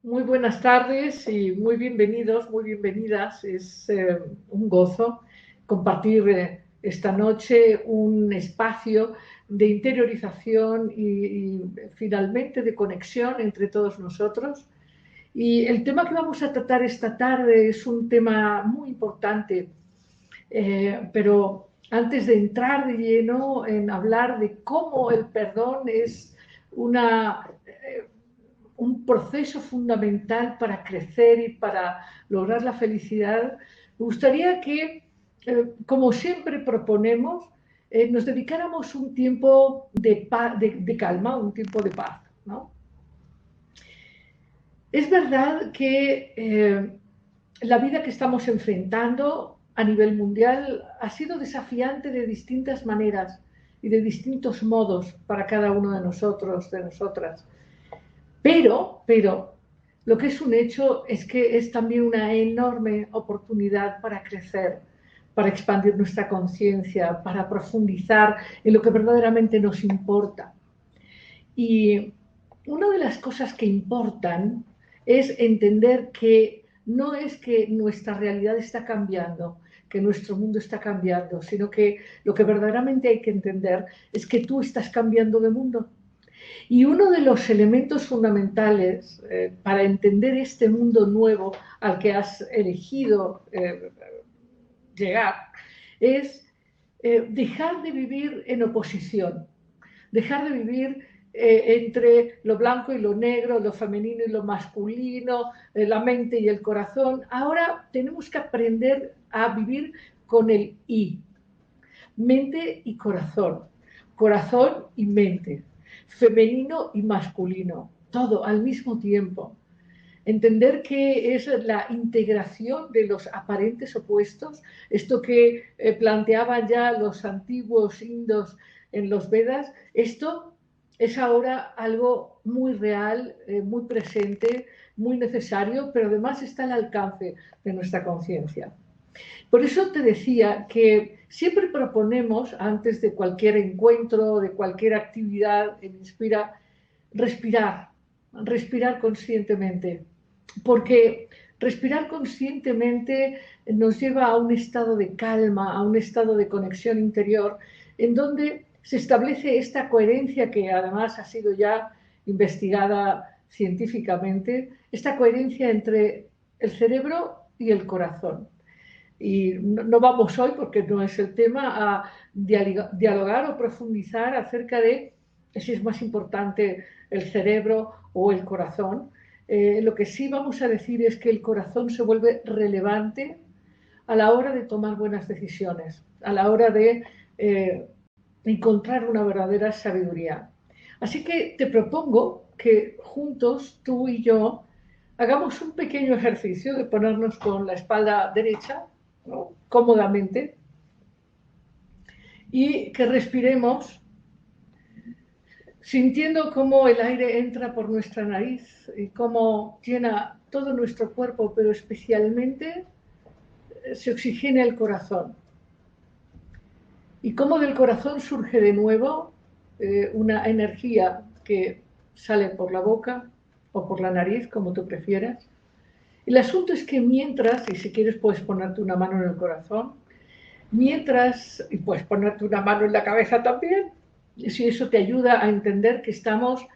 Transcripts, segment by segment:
Muy buenas tardes y muy bienvenidos, muy bienvenidas. Es un gozo compartir esta noche un espacio de interiorización y finalmente de conexión entre todos nosotros. Y el tema que vamos a tratar esta tarde es un tema muy importante, pero antes de entrar de lleno en hablar de cómo el perdón es un proceso fundamental para crecer y para lograr la felicidad, me gustaría que, como siempre proponemos, nos dedicáramos un tiempo de calma, un tiempo de paz, ¿no? Es verdad que la vida que estamos enfrentando a nivel mundial ha sido desafiante de distintas maneras y de distintos modos para cada uno de nosotros, de nosotras. Pero, lo que es un hecho es que es también una enorme oportunidad para crecer, para expandir nuestra conciencia, para profundizar en lo que verdaderamente nos importa. Y una de las cosas que importan es entender que no es que nuestra realidad está cambiando, que nuestro mundo está cambiando, sino que lo que verdaderamente hay que entender es que tú estás cambiando de mundo. Y uno de los elementos fundamentales para entender este mundo nuevo al que has elegido llegar es dejar de vivir en oposición, dejar de vivir entre lo blanco y lo negro, lo femenino y lo masculino, la mente y el corazón. Ahora tenemos que aprender a vivir con el y, mente y corazón, corazón y mente, femenino y masculino, todo al mismo tiempo. Entender que es la integración de los aparentes opuestos, esto que planteaban ya los antiguos indos en los Vedas, esto es ahora algo muy real, muy presente, muy necesario, pero además está al alcance de nuestra conciencia. Por eso te decía que siempre proponemos, antes de cualquier encuentro, de cualquier actividad en Inspira, respirar, respirar conscientemente, porque respirar conscientemente nos lleva a un estado de calma, a un estado de conexión interior, en donde se establece esta coherencia que además ha sido ya investigada científicamente, esta coherencia entre el cerebro y el corazón. Y no vamos hoy, porque no es el tema, a dialogar o profundizar acerca de si es más importante el cerebro o el corazón. Lo que sí vamos a decir es que el corazón se vuelve relevante a la hora de tomar buenas decisiones, a la hora de encontrar una verdadera sabiduría. Así que te propongo que juntos, tú y yo, hagamos un pequeño ejercicio de ponernos con la espalda derecha, ¿no?, cómodamente, y que respiremos sintiendo cómo el aire entra por nuestra nariz y cómo llena todo nuestro cuerpo, pero especialmente se oxigena el corazón. Y cómo del corazón surge de nuevo una energía que sale por la boca o por la nariz, como tú prefieras. El asunto es que mientras, y si quieres puedes ponerte una mano en el corazón, mientras, y puedes ponerte una mano en la cabeza también, si eso te ayuda a entender que estamos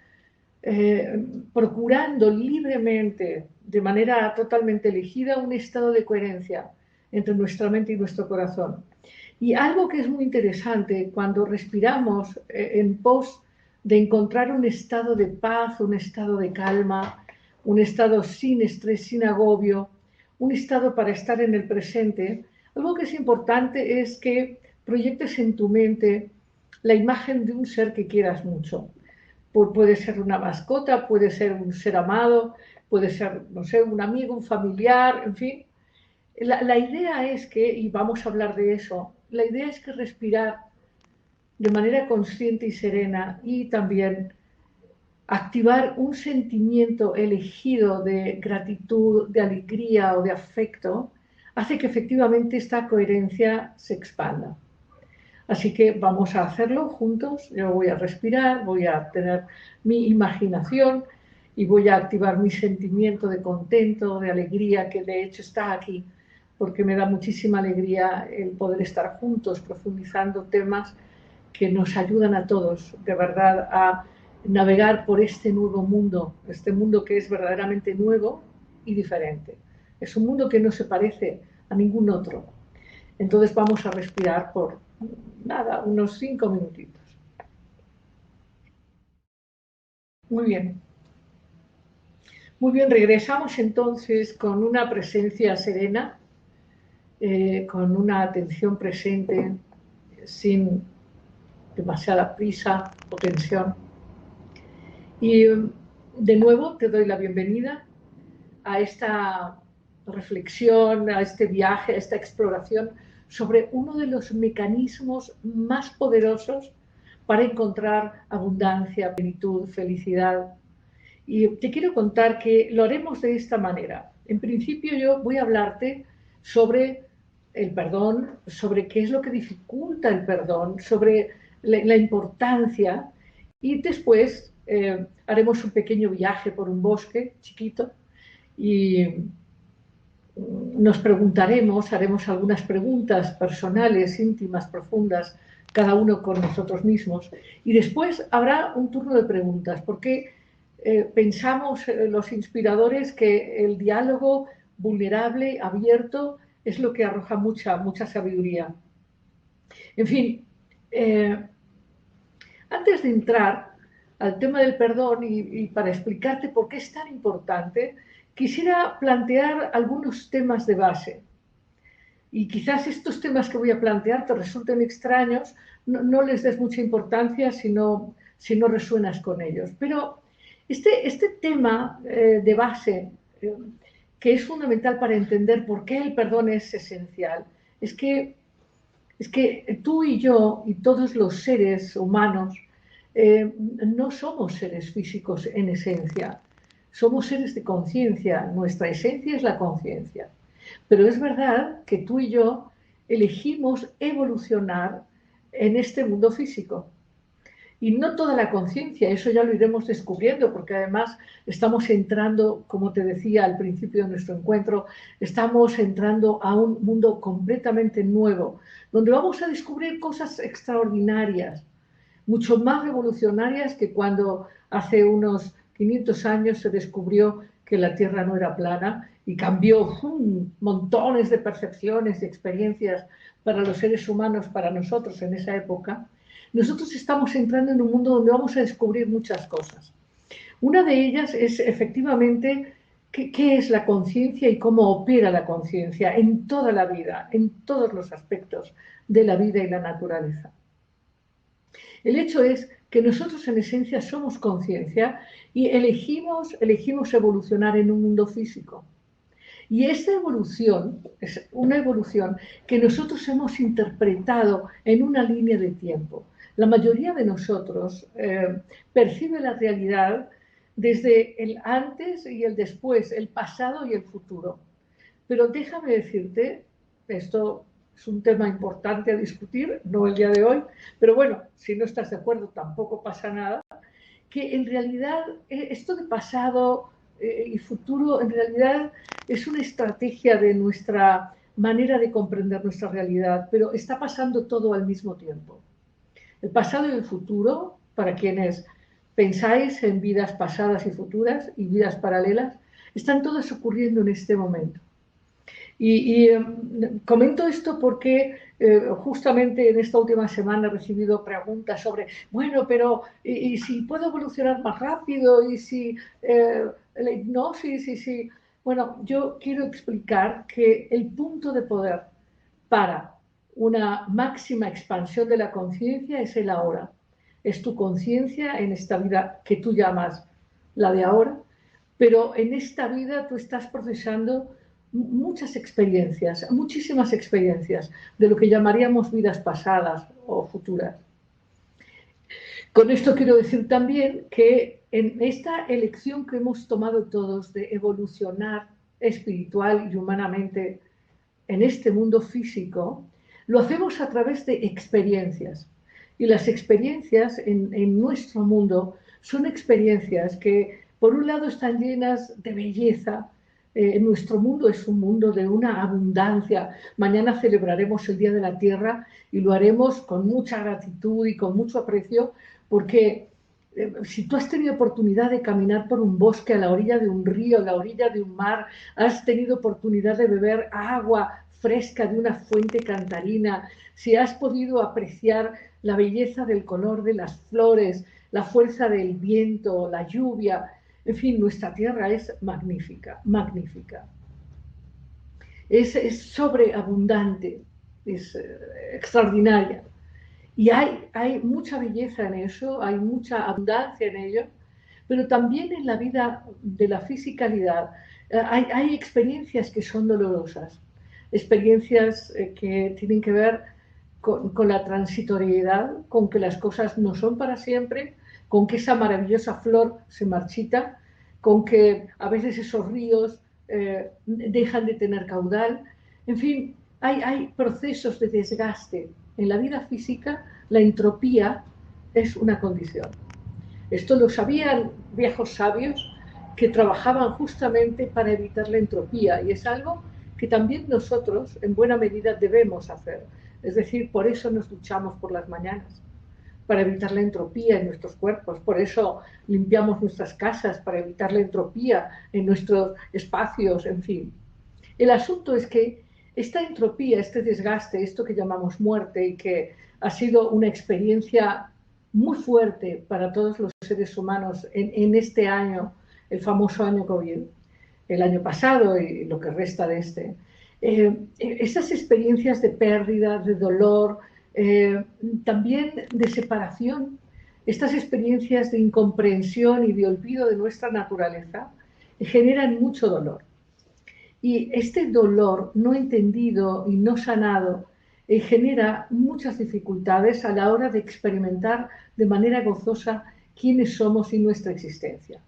procurando libremente, de manera totalmente elegida, un estado de coherencia entre nuestra mente y nuestro corazón. Y algo que es muy interesante cuando respiramos en pos de encontrar un estado de paz, un estado de calma, un estado sin estrés, sin agobio, un estado para estar en el presente, algo que es importante es que proyectes en tu mente la imagen de un ser que quieras mucho. Puede ser una mascota, puede ser un ser amado, puede ser, no sé, un amigo, un familiar, en fin. La idea es que, y vamos a hablar de eso, la idea es que respirar de manera consciente y serena y también activar un sentimiento elegido de gratitud, de alegría o de afecto, hace que efectivamente esta coherencia se expanda. Así que vamos a hacerlo juntos. Yo voy a respirar, voy a tener mi imaginación y voy a activar mi sentimiento de contento, de alegría, que de hecho está aquí, porque me da muchísima alegría el poder estar juntos profundizando temas que nos ayudan a todos, de verdad, a navegar por este nuevo mundo, este mundo que es verdaderamente nuevo y diferente. Es un mundo que no se parece a ningún otro. Entonces vamos a respirar por, nada, unos 5 minutitos. Muy bien. Muy bien, regresamos entonces con una presencia serena, con una atención presente, sin demasiada prisa o tensión. Y de nuevo te doy la bienvenida a esta reflexión, a este viaje, a esta exploración sobre uno de los mecanismos más poderosos para encontrar abundancia, plenitud, felicidad. Y te quiero contar que lo haremos de esta manera. En principio yo voy a hablarte sobre el perdón, sobre qué es lo que dificulta el perdón, sobre la importancia, y después haremos un pequeño viaje por un bosque chiquito y nos preguntaremos, haremos algunas preguntas personales, íntimas, profundas, cada uno con nosotros mismos, y después habrá un turno de preguntas, porque pensamos los inspiradores que el diálogo vulnerable, abierto, es lo que arroja mucha sabiduría. En fin, antes de entrar al tema del perdón y para explicarte por qué es tan importante, quisiera plantear algunos temas de base. Y quizás estos temas que voy a plantear te resulten extraños, no les des mucha importancia si no resuenas con ellos. Pero este tema de base, que es fundamental para entender por qué el perdón es esencial, es que tú y yo y todos los seres humanos no somos seres físicos en esencia, somos seres de conciencia, nuestra esencia es la conciencia. Pero es verdad que tú y yo elegimos evolucionar en este mundo físico. Y no toda la conciencia, eso ya lo iremos descubriendo, porque además estamos entrando, como te decía al principio de nuestro encuentro, estamos entrando a un mundo completamente nuevo, donde vamos a descubrir cosas extraordinarias, mucho más revolucionarias que cuando hace unos 500 años se descubrió que la Tierra no era plana y cambió montones de percepciones y experiencias para los seres humanos, para nosotros en esa época. Nosotros estamos entrando en un mundo donde vamos a descubrir muchas cosas. Una de ellas es efectivamente qué es la conciencia y cómo opera la conciencia en toda la vida, en todos los aspectos de la vida y la naturaleza. El hecho es que nosotros en esencia somos conciencia y elegimos evolucionar en un mundo físico. Y esta evolución es una evolución que nosotros hemos interpretado en una línea de tiempo. La mayoría de nosotros percibe la realidad desde el antes y el después, el pasado y el futuro. Pero déjame decirte, esto es un tema importante a discutir, no el día de hoy, pero bueno, si no estás de acuerdo tampoco pasa nada, que en realidad esto de pasado y futuro en realidad es una estrategia de nuestra manera de comprender nuestra realidad, pero está pasando todo al mismo tiempo. El pasado y el futuro, para quienes pensáis en vidas pasadas y futuras y vidas paralelas, están todas ocurriendo en este momento. Y comento esto porque justamente en esta última semana he recibido preguntas sobre, bueno, pero ¿y si puedo evolucionar más rápido? ¿Y si la hipnosis? ¿Y si...? Bueno, yo quiero explicar que el punto de poder para una máxima expansión de la conciencia es el ahora. Es tu conciencia en esta vida que tú llamas la de ahora, pero en esta vida tú estás procesando muchas experiencias, muchísimas experiencias de lo que llamaríamos vidas pasadas o futuras. Con esto quiero decir también que en esta elección que hemos tomado todos de evolucionar espiritual y humanamente en este mundo físico, lo hacemos a través de experiencias. Y las experiencias en nuestro mundo son experiencias que Por un lado están llenas de belleza. Nuestro mundo es un mundo de una abundancia. Mañana celebraremos el Día de la Tierra y lo haremos con mucha gratitud y con mucho aprecio porque si tú has tenido oportunidad de caminar por un bosque a la orilla de un río, a la orilla de un mar, has tenido oportunidad de beber agua fresca de una fuente cantarina, si has podido apreciar la belleza del color de las flores, la fuerza del viento, la lluvia, en fin, nuestra tierra es magnífica, magnífica. Es sobreabundante, es extraordinaria. Y hay mucha belleza en eso, hay mucha abundancia en ello, pero también en la vida de la fisicalidad hay experiencias que son dolorosas, experiencias que tienen que ver con la transitoriedad, con que las cosas no son para siempre, con que esa maravillosa flor se marchita, con que a veces esos ríos dejan de tener caudal. En fin, hay procesos de desgaste. En la vida física, la entropía es una condición. Esto lo sabían viejos sabios que trabajaban justamente para evitar la entropía y es algo que también nosotros en buena medida debemos hacer. Es decir, por eso nos duchamos por las mañanas, para evitar la entropía en nuestros cuerpos. Por eso limpiamos nuestras casas, para evitar la entropía en nuestros espacios, en fin. El asunto es que esta entropía, este desgaste, esto que llamamos muerte y que ha sido una experiencia muy fuerte para todos los seres humanos en este año, el famoso año COVID, el año pasado y lo que resta de este. Esas experiencias de pérdida, de dolor, también de separación, estas experiencias de incomprensión y de olvido de nuestra naturaleza, generan mucho dolor. Y este dolor no entendido y no sanado genera muchas dificultades a la hora de experimentar de manera gozosa quiénes somos y nuestra existencia.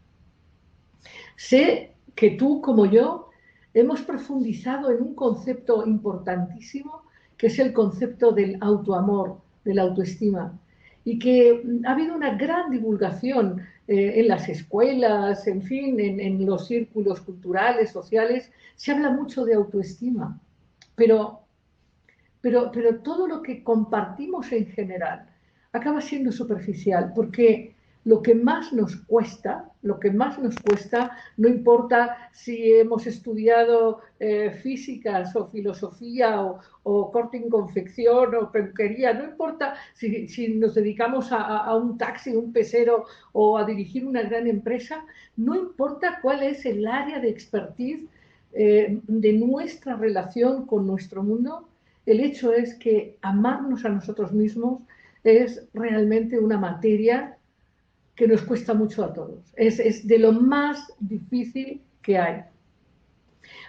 Sé que tú, como yo, hemos profundizado en un concepto importantísimo, que es el concepto del autoamor, de la autoestima, y que ha habido una gran divulgación en las escuelas, en fin, en los círculos culturales, sociales, se habla mucho de autoestima, pero, pero todo lo que compartimos en general acaba siendo superficial, porque lo que más nos cuesta, no importa si hemos estudiado físicas o filosofía o corte y confección o peluquería, no importa si nos dedicamos a un taxi, un pecero o a dirigir una gran empresa, no importa cuál es el área de expertise de nuestra relación con nuestro mundo, el hecho es que amarnos a nosotros mismos es realmente una materia que nos cuesta mucho a todos. Es de lo más difícil que hay.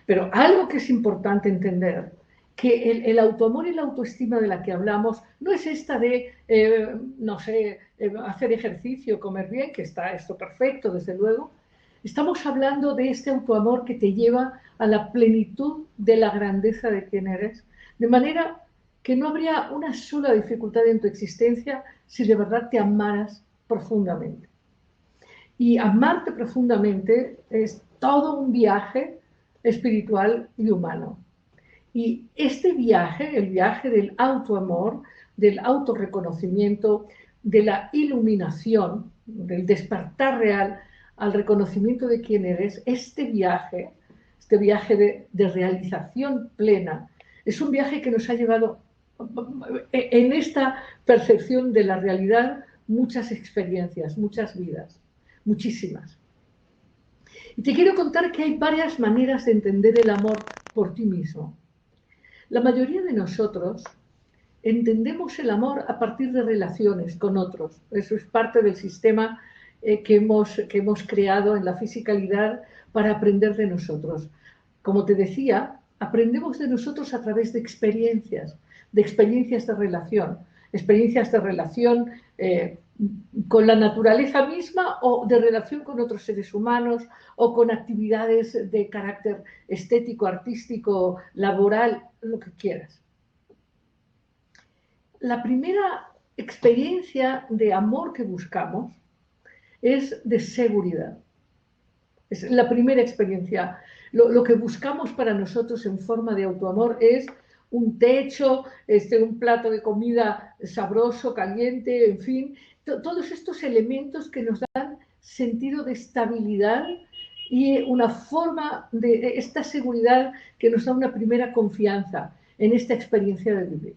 Pero algo que es importante entender, que el autoamor y la autoestima de la que hablamos no es esta de, no sé, hacer ejercicio, comer bien, que está esto perfecto, desde luego. Estamos hablando de este autoamor que te lleva a la plenitud de la grandeza de quien eres, de manera que no habría una sola dificultad en tu existencia si de verdad te amaras profundamente. Y amarte profundamente es todo un viaje espiritual y humano. Y este viaje, el viaje del autoamor, del autorreconocimiento, de la iluminación, del despertar real al reconocimiento de quién eres, este viaje de realización plena, es un viaje que nos ha llevado en esta percepción de la realidad muchas experiencias, muchas vidas, muchísimas. Y te quiero contar que hay varias maneras de entender el amor por ti mismo. La mayoría de nosotros entendemos el amor a partir de relaciones con otros. Eso es parte del sistema que hemos creado en la fisicalidad para aprender de nosotros. Como te decía, aprendemos de nosotros a través de experiencias de relación con la naturaleza misma o de relación con otros seres humanos o con actividades de carácter estético, artístico, laboral, lo que quieras. La primera experiencia de amor que buscamos es de seguridad. Es la primera experiencia. Lo que buscamos para nosotros en forma de autoamor es un techo, un plato de comida sabroso, caliente, en fin, todos estos elementos que nos dan sentido de estabilidad y una forma de esta seguridad que nos da una primera confianza en esta experiencia de vivir.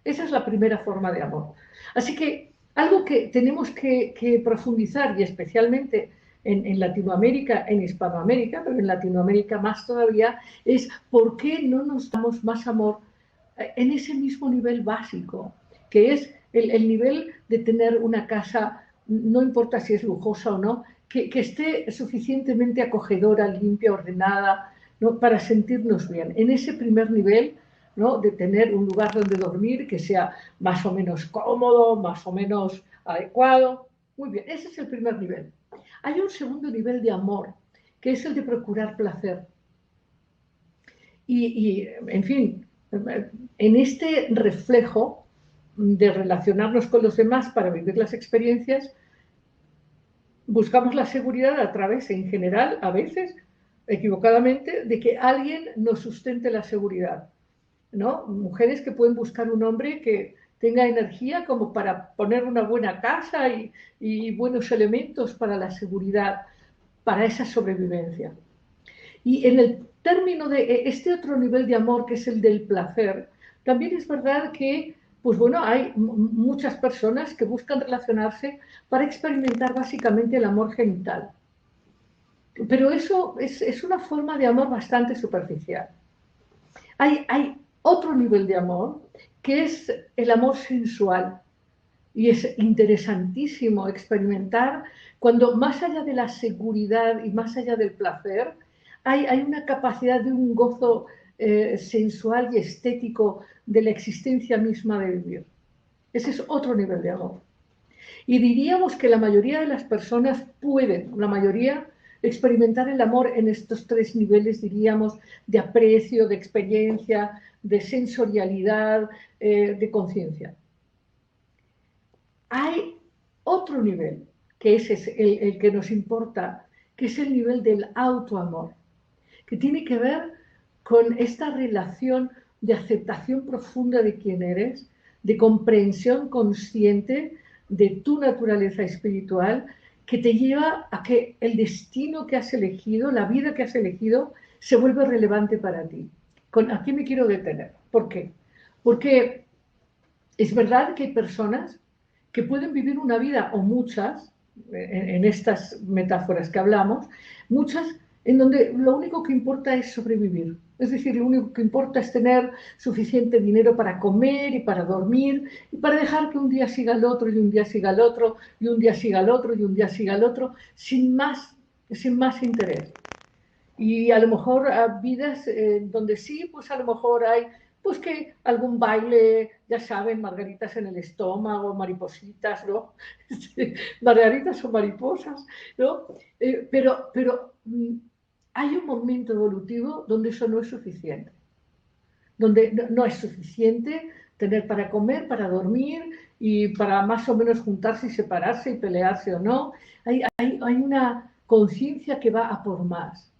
Esa es la primera forma de amor. Así que algo que tenemos que profundizar, y especialmente en Latinoamérica, en Hispanoamérica, pero en Latinoamérica más todavía, es por qué no nos damos más amor en ese mismo nivel básico, que es el nivel de tener una casa, no importa si es lujosa o no, que esté suficientemente acogedora, limpia, ordenada, ¿no? Para sentirnos bien. En ese primer nivel, ¿no? De tener un lugar donde dormir que sea más o menos cómodo, más o menos adecuado. Muy bien, ese es el primer nivel. Hay un segundo nivel de amor, que es el de procurar placer. En fin, en este reflejo de relacionarnos con los demás para vivir las experiencias, buscamos la seguridad a través, en general, a veces, equivocadamente, de que alguien nos sustente la seguridad, ¿no? Mujeres que pueden buscar un hombre que tenga energía como para poner una buena casa y buenos elementos para la seguridad, para esa sobrevivencia. Y en el término de este otro nivel de amor, que es el del placer, también es verdad que, pues bueno, hay muchas personas que buscan relacionarse para experimentar básicamente el amor genital. Pero eso es una forma de amor bastante superficial. Hay otro nivel de amor, que es el amor sensual. Y es interesantísimo experimentar cuando más allá de la seguridad y más allá del placer, hay una capacidad de un gozo sensual y estético de la existencia misma de vivir. Ese es otro nivel de amor. Y diríamos que la mayoría de las personas pueden, la mayoría, experimentar el amor en estos tres niveles, diríamos, de aprecio, de experiencia, de sensorialidad, de conciencia. Hay otro nivel, que ese es el que nos importa, que es el nivel del autoamor, que tiene que ver con esta relación de aceptación profunda de quién eres, de comprensión consciente de tu naturaleza espiritual, que te lleva a que el destino que has elegido, la vida que has elegido, se vuelve relevante para ti. Aquí me quiero detener. ¿Por qué? Porque es verdad que hay personas que pueden vivir una vida, o muchas, en estas metáforas que hablamos, muchas en donde lo único que importa es sobrevivir. Es decir, lo único que importa es tener suficiente dinero para comer y para dormir y para dejar que un día siga el otro y un día siga el otro y un día siga el otro y un día siga el otro, sin más interés. Y a lo mejor vidas donde sí, pues a lo mejor hay pues que algún baile, ya saben, margaritas en el estómago, maripositas, ¿no? Margaritas o mariposas, ¿no? Pero hay un momento evolutivo donde eso no es suficiente, donde no es suficiente tener para comer, para dormir y para más o menos juntarse y separarse y pelearse o no. Hay una conciencia que va a por más.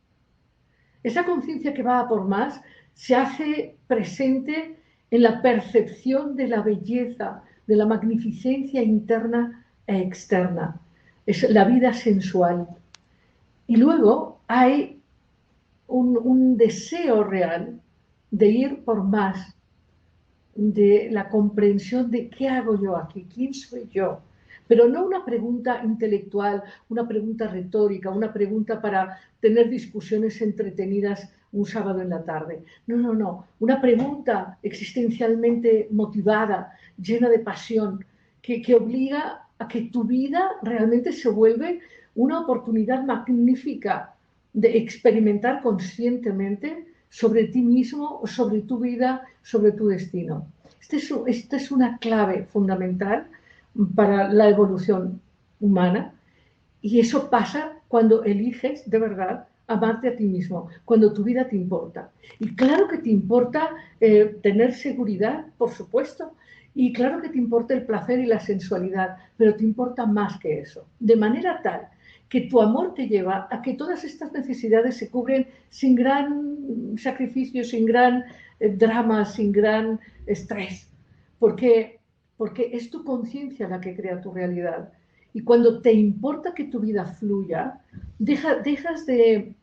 Esa conciencia que va a por más se hace presente en la percepción de la belleza, de la magnificencia interna e externa. Es la vida sensual. Y luego hay un deseo real de ir por más, de la comprensión de qué hago yo aquí, quién soy yo. Pero no una pregunta intelectual, una pregunta retórica, una pregunta para tener discusiones entretenidas un sábado en la tarde. No, no, no. Una pregunta existencialmente motivada, llena de pasión, que obliga a que tu vida realmente se vuelve una oportunidad magnífica de experimentar conscientemente sobre ti mismo, sobre tu vida, sobre tu destino. Esta es una clave fundamental para la evolución humana y eso pasa cuando eliges de verdad amarte a ti mismo, cuando tu vida te importa. Y claro que te importa tener seguridad, por supuesto, y claro que te importa el placer y la sensualidad, pero te importa más que eso. De manera tal que tu amor te lleva a que todas estas necesidades se cubren sin gran sacrificio, sin gran drama, sin gran estrés, porque, porque es tu conciencia la que crea tu realidad. Y cuando te importa que tu vida fluya, dejas de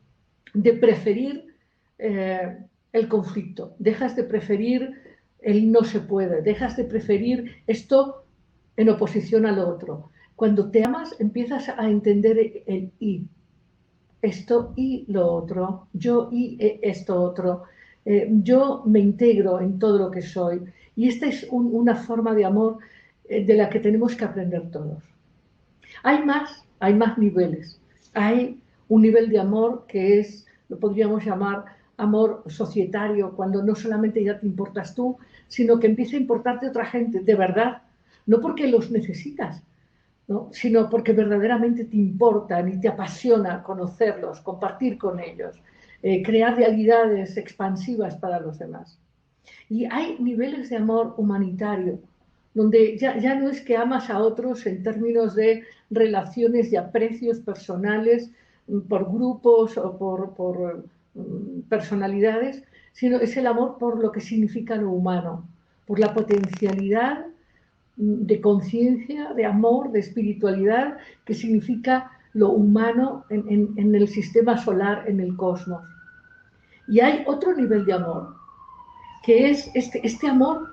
preferir el conflicto, dejas de preferir el no se puede, dejas de preferir esto en oposición al otro. Cuando te amas, empiezas a entender el y. Esto y lo otro, yo y esto otro. Yo me integro en todo lo que soy. Y esta es una forma de amor de la que tenemos que aprender todos. Hay más niveles. Hay un nivel de amor que es, lo podríamos llamar amor societario, cuando no solamente ya te importas tú, sino que empieza a importarte otra gente, de verdad, no porque los necesitas, ¿no? Sino porque verdaderamente te importan y te apasiona conocerlos, compartir con ellos, crear realidades expansivas para los demás. Y hay niveles de amor humanitario, donde ya no es que amas a otros en términos de relaciones y aprecios personales por grupos o por personalidades, sino es el amor por lo que significa lo humano, por la potencialidad de conciencia, de amor, de espiritualidad, que significa lo humano en el sistema solar, en el cosmos. Y hay otro nivel de amor, que es este amor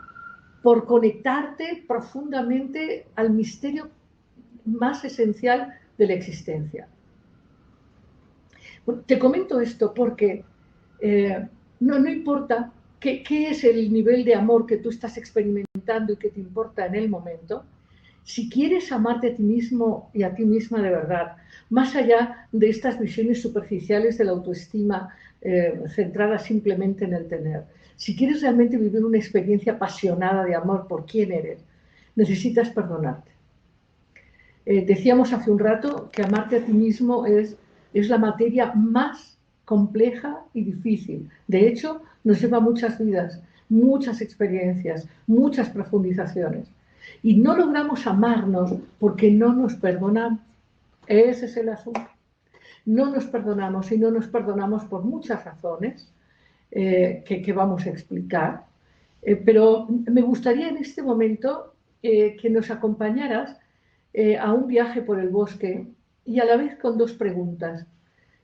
por conectarte profundamente al misterio más esencial de la existencia. Bueno, te comento esto porque no importa qué es el nivel de amor que tú estás experimentando y que te importa en el momento. Si quieres amarte a ti mismo y a ti misma de verdad, más allá de estas visiones superficiales de la autoestima centradas simplemente en el tener, si quieres realmente vivir una experiencia apasionada de amor por quién eres, necesitas perdonarte. Decíamos hace un rato que amarte a ti mismo es la materia más compleja y difícil. De hecho, nos lleva muchas vidas, muchas experiencias, muchas profundizaciones. Y no logramos amarnos porque no nos perdonamos. Ese es el asunto. No nos perdonamos y no nos perdonamos por muchas razones que vamos a explicar. Pero me gustaría en este momento que nos acompañaras a un viaje por el bosque y a la vez con dos preguntas.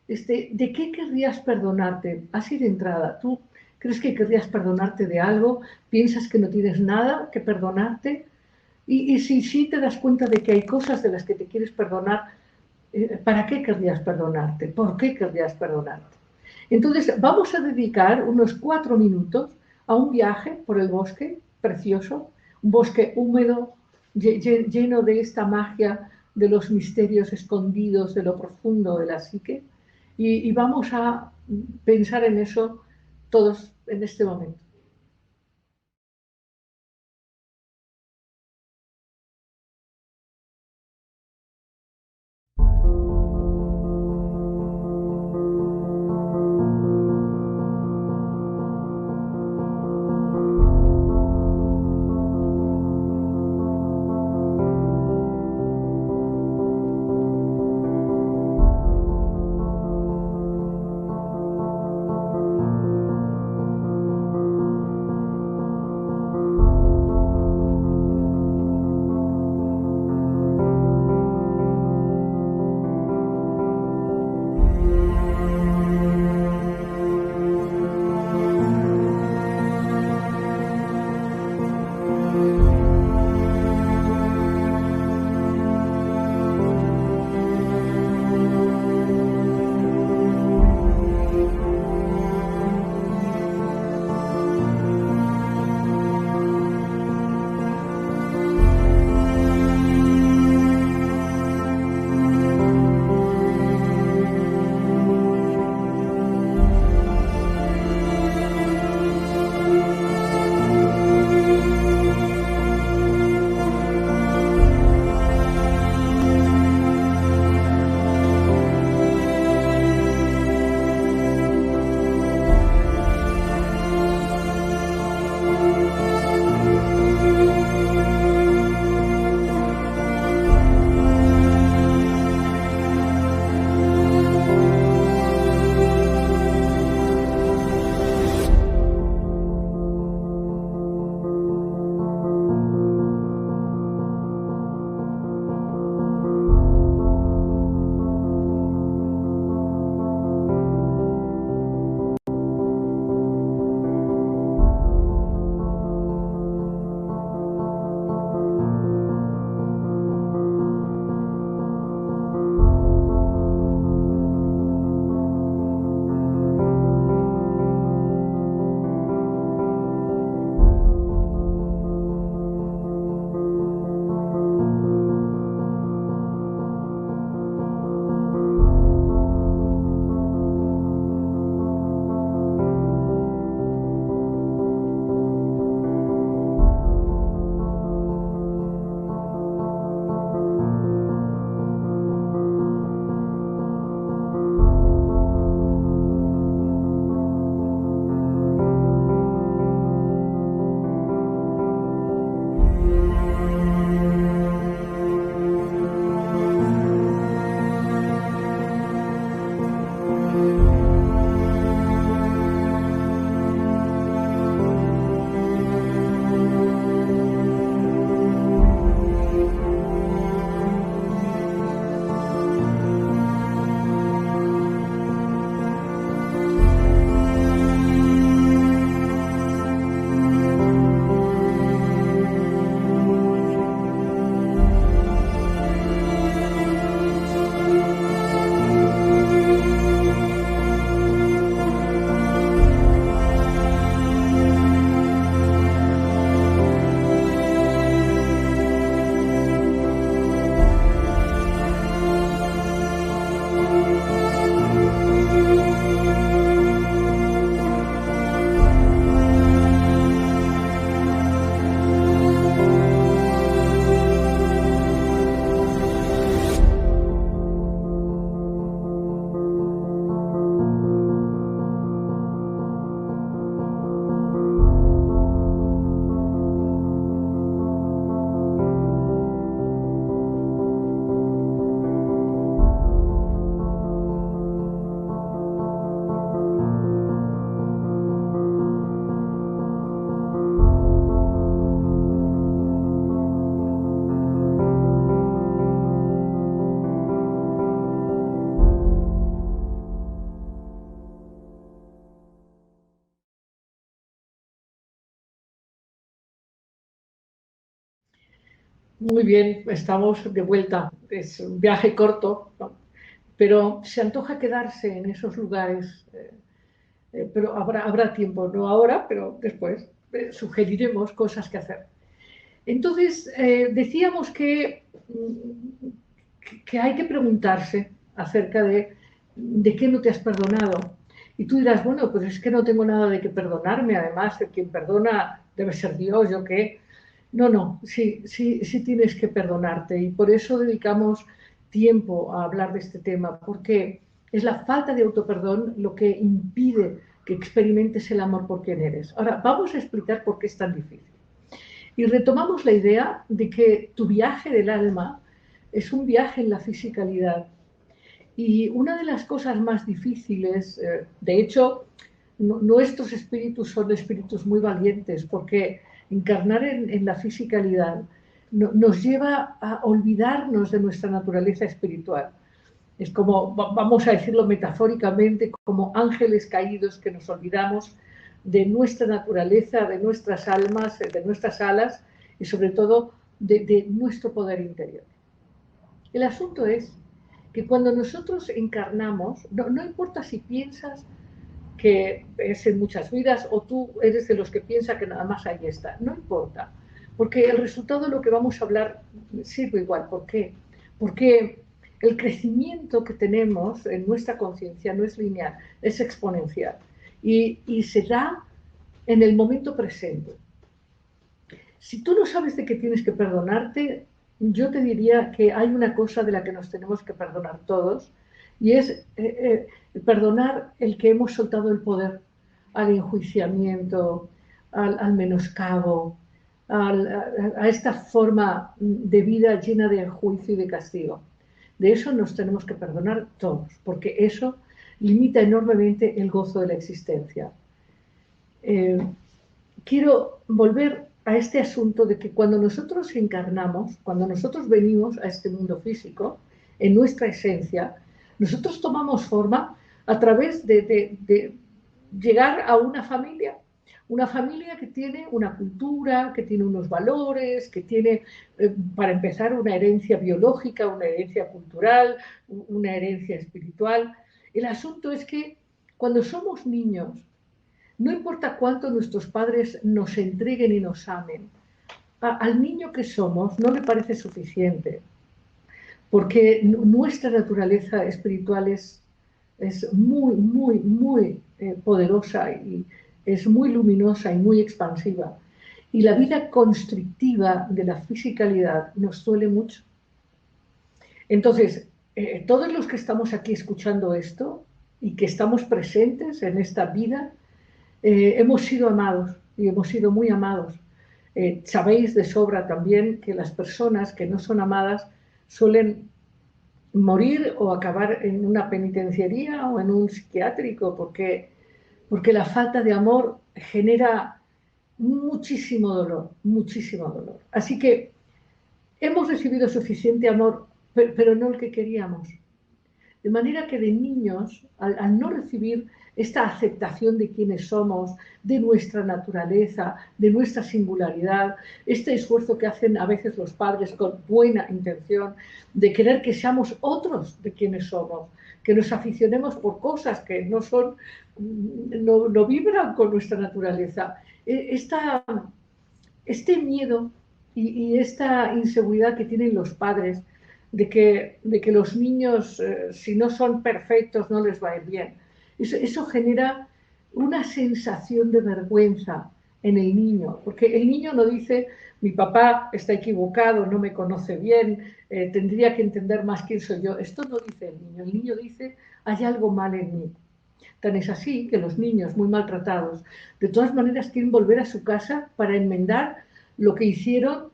¿De qué querrías perdonarte? Así de entrada, ¿tú crees que querrías perdonarte de algo? ¿Piensas que no tienes nada que perdonarte? Y si sí te das cuenta de que hay cosas de las que te quieres perdonar, ¿para qué querrías perdonarte? ¿Por qué querrías perdonarte? Entonces, vamos a dedicar unos 4 minutos a un viaje por el bosque precioso, un bosque húmedo, lleno de esta magia de los misterios escondidos de lo profundo de la psique. Y vamos a pensar en eso todos en este momento. Muy bien, estamos de vuelta. Es un viaje corto, ¿no? Pero se antoja quedarse en esos lugares. Pero habrá tiempo, no ahora, pero después. Sugeriremos cosas que hacer. Entonces, decíamos que hay que preguntarse acerca de qué no te has perdonado. Y tú dirás, bueno, pues es que no tengo nada de que perdonarme, además, el quien perdona debe ser Dios, ¿yo qué? No, no, sí, sí, sí tienes que perdonarte y por eso dedicamos tiempo a hablar de este tema, porque es la falta de autoperdón lo que impide que experimentes el amor por quien eres. Ahora, vamos a explicar por qué es tan difícil. Y retomamos la idea de que tu viaje del alma es un viaje en la fisicalidad. Y una de las cosas más difíciles, de hecho, nuestros espíritus son espíritus muy valientes porque encarnar en la fisicalidad nos lleva a olvidarnos de nuestra naturaleza espiritual. Es como, vamos a decirlo metafóricamente, como ángeles caídos que nos olvidamos de nuestra naturaleza, de nuestras almas, de nuestras alas y sobre todo de nuestro poder interior. El asunto es que cuando nosotros encarnamos, no importa si piensas que es en muchas vidas o tú eres de los que piensa que nada más ahí está, no importa, porque el resultado de lo que vamos a hablar sirve igual. ¿Por qué? Porque el crecimiento que tenemos en nuestra conciencia no es lineal, es exponencial y se da en el momento presente. Si tú no sabes de qué tienes que perdonarte, yo te diría que hay una cosa de la que nos tenemos que perdonar todos, y es perdonar el que hemos soltado el poder al enjuiciamiento, al menoscabo, a esta forma de vida llena de juicio y de castigo. De eso nos tenemos que perdonar todos, porque eso limita enormemente el gozo de la existencia. Eh, Quiero volver a este asunto de que cuando nosotros encarnamos, cuando nosotros venimos a este mundo físico, en nuestra esencia, nosotros tomamos forma a través de llegar a una familia que tiene una cultura, que tiene unos valores, que tiene, para empezar, una herencia biológica, una herencia cultural, una herencia espiritual. El asunto es que cuando somos niños, no importa cuánto nuestros padres nos entreguen y nos amen, al niño que somos no le parece suficiente, porque nuestra naturaleza espiritual es muy, muy, muy poderosa y es muy luminosa y muy expansiva. Y la vida constrictiva de la fisicalidad nos duele mucho. Entonces, todos los que estamos aquí escuchando esto y que estamos presentes en esta vida, hemos sido amados y hemos sido muy amados. Sabéis de sobra también que las personas que no son amadas suelen morir o acabar en una penitenciaría o en un psiquiátrico porque la falta de amor genera muchísimo dolor, muchísimo dolor. Así que hemos recibido suficiente amor, pero no el que queríamos. De manera que de niños, al no recibir esta aceptación de quienes somos, de nuestra naturaleza, de nuestra singularidad, este esfuerzo que hacen a veces los padres con buena intención de querer que seamos otros de quienes somos, que nos aficionemos por cosas que no son, no vibran con nuestra naturaleza. Este miedo y esta inseguridad que tienen los padres de que los niños, si no son perfectos, no les va a ir bien. Eso genera una sensación de vergüenza en el niño, porque el niño no dice, mi papá está equivocado, no me conoce bien, tendría que entender más quién soy yo. Esto no dice el niño dice, hay algo mal en mí. Tan es así que los niños muy maltratados, de todas maneras, quieren volver a su casa para enmendar lo que hicieron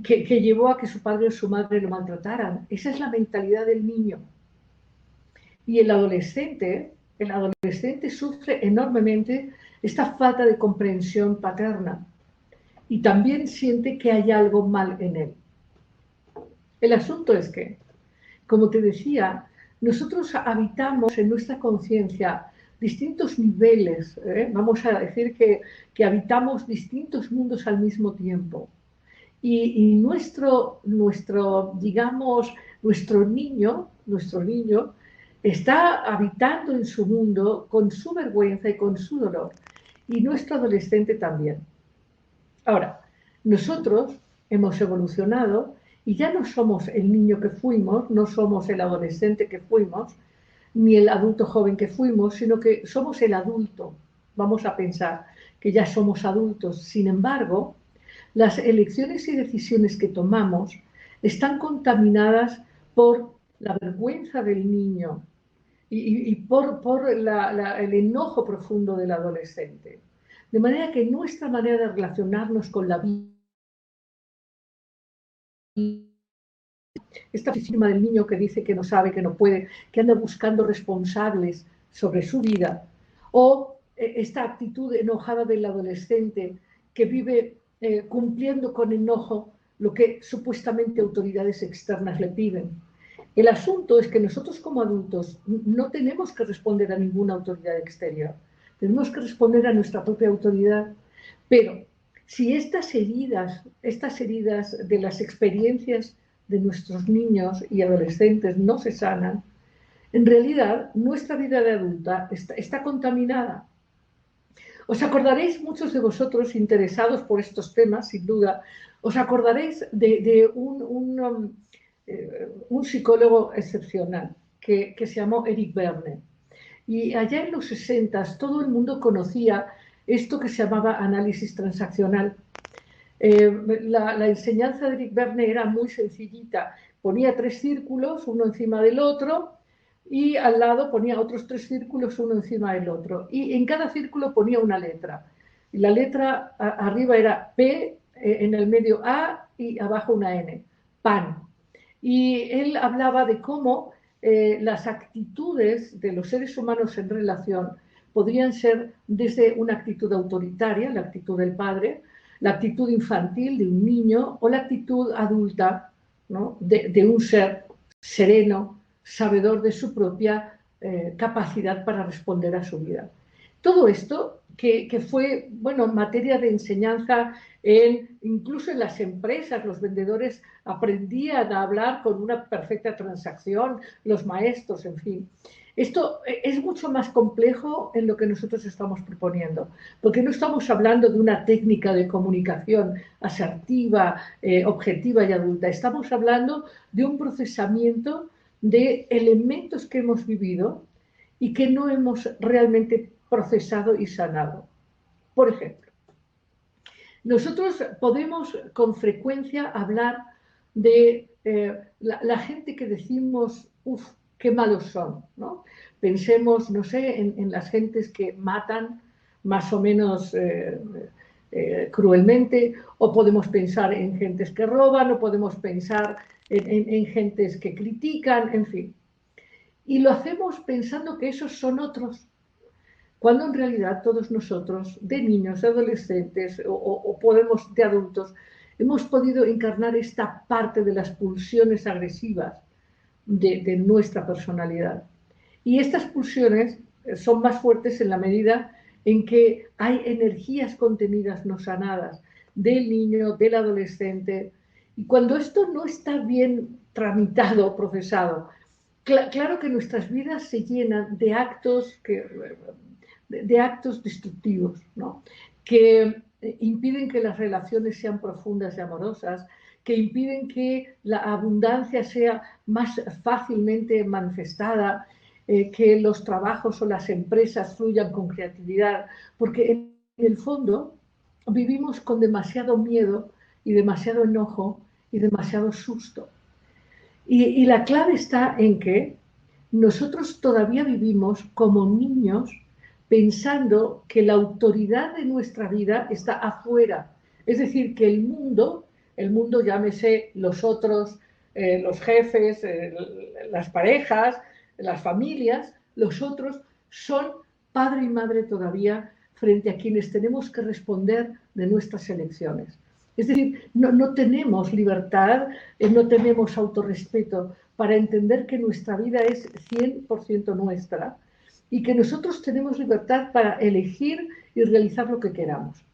que llevó a que su padre o su madre lo maltrataran. Esa es la mentalidad del niño. Y el adolescente sufre enormemente esta falta de comprensión paterna y también siente que hay algo mal en él. El asunto es que, como te decía, nosotros habitamos en nuestra conciencia distintos niveles, vamos a decir que habitamos distintos mundos al mismo tiempo. Y digamos, nuestro niño está habitando en su mundo con su vergüenza y con su dolor. Y nuestro adolescente también. Ahora, nosotros hemos evolucionado y ya no somos el niño que fuimos, no somos el adolescente que fuimos, ni el adulto joven que fuimos, sino que somos el adulto. Vamos a pensar que ya somos adultos. Sin embargo, las elecciones y decisiones que tomamos están contaminadas por la vergüenza del niño y por el enojo profundo del adolescente. De manera que nuestra manera de relacionarnos con la vida, esta oficina del niño que dice que no sabe, que no puede, que anda buscando responsables sobre su vida, o esta actitud enojada del adolescente que vive cumpliendo con enojo lo que supuestamente autoridades externas le piden. El asunto es que nosotros como adultos no tenemos que responder a ninguna autoridad exterior, tenemos que responder a nuestra propia autoridad, pero si estas heridas de las experiencias de nuestros niños y adolescentes no se sanan, en realidad nuestra vida de adulta está contaminada. Os acordaréis, muchos de vosotros interesados por estos temas, sin duda, os acordaréis de un psicólogo excepcional que se llamó Eric Berne. Y allá en los 60 todo el mundo conocía esto que se llamaba análisis transaccional. La enseñanza de Eric Berne era muy sencillita. Ponía 3 círculos, uno encima del otro, y al lado ponía otros 3 círculos, uno encima del otro. Y en cada círculo ponía una letra. Y la letra arriba era P, en el medio A y abajo una N, pan. Y él hablaba de cómo las actitudes de los seres humanos en relación podrían ser desde una actitud autoritaria, la actitud del padre, la actitud infantil de un niño o la actitud adulta, ¿no?, de un ser sereno, sabedor de su propia capacidad para responder a su vida. Todo esto que fue, bueno, materia de enseñanza incluso en las empresas, los vendedores aprendían a hablar con una perfecta transacción, los maestros, en fin. Esto es mucho más complejo en lo que nosotros estamos proponiendo, porque no estamos hablando de una técnica de comunicación asertiva, objetiva y adulta. Estamos hablando de un procesamiento de elementos que hemos vivido y que no hemos realmente procesado y sanado. Por ejemplo, nosotros podemos con frecuencia hablar de la gente que decimos, uff, qué malos son, ¿no? Pensemos, no sé, en las gentes que matan más o menos cruelmente, o podemos pensar en gentes que roban, o podemos pensar en gentes que critican, en fin. Y lo hacemos pensando que esos son otros, cuando en realidad todos nosotros, de niños, de adolescentes o podemos de adultos, hemos podido encarnar esta parte de las pulsiones agresivas de nuestra personalidad. Y estas pulsiones son más fuertes en la medida en que hay energías contenidas no sanadas del niño, del adolescente. Y cuando esto no está bien tramitado, procesado, claro que nuestras vidas se llenan de actos destructivos, ¿no?, que impiden que las relaciones sean profundas y amorosas, que impiden que la abundancia sea más fácilmente manifestada, que los trabajos o las empresas fluyan con creatividad, porque en el fondo vivimos con demasiado miedo y demasiado enojo y demasiado susto. Y la clave está en que nosotros todavía vivimos como niños pensando que la autoridad de nuestra vida está afuera. Es decir, que el mundo llámese los otros, los jefes, las parejas, las familias, los otros son padre y madre todavía frente a quienes tenemos que responder de nuestras elecciones. Es decir, no tenemos libertad, no tenemos autorrespeto para entender que nuestra vida es 100% nuestra y que nosotros tenemos libertad para elegir y realizar lo que queramos.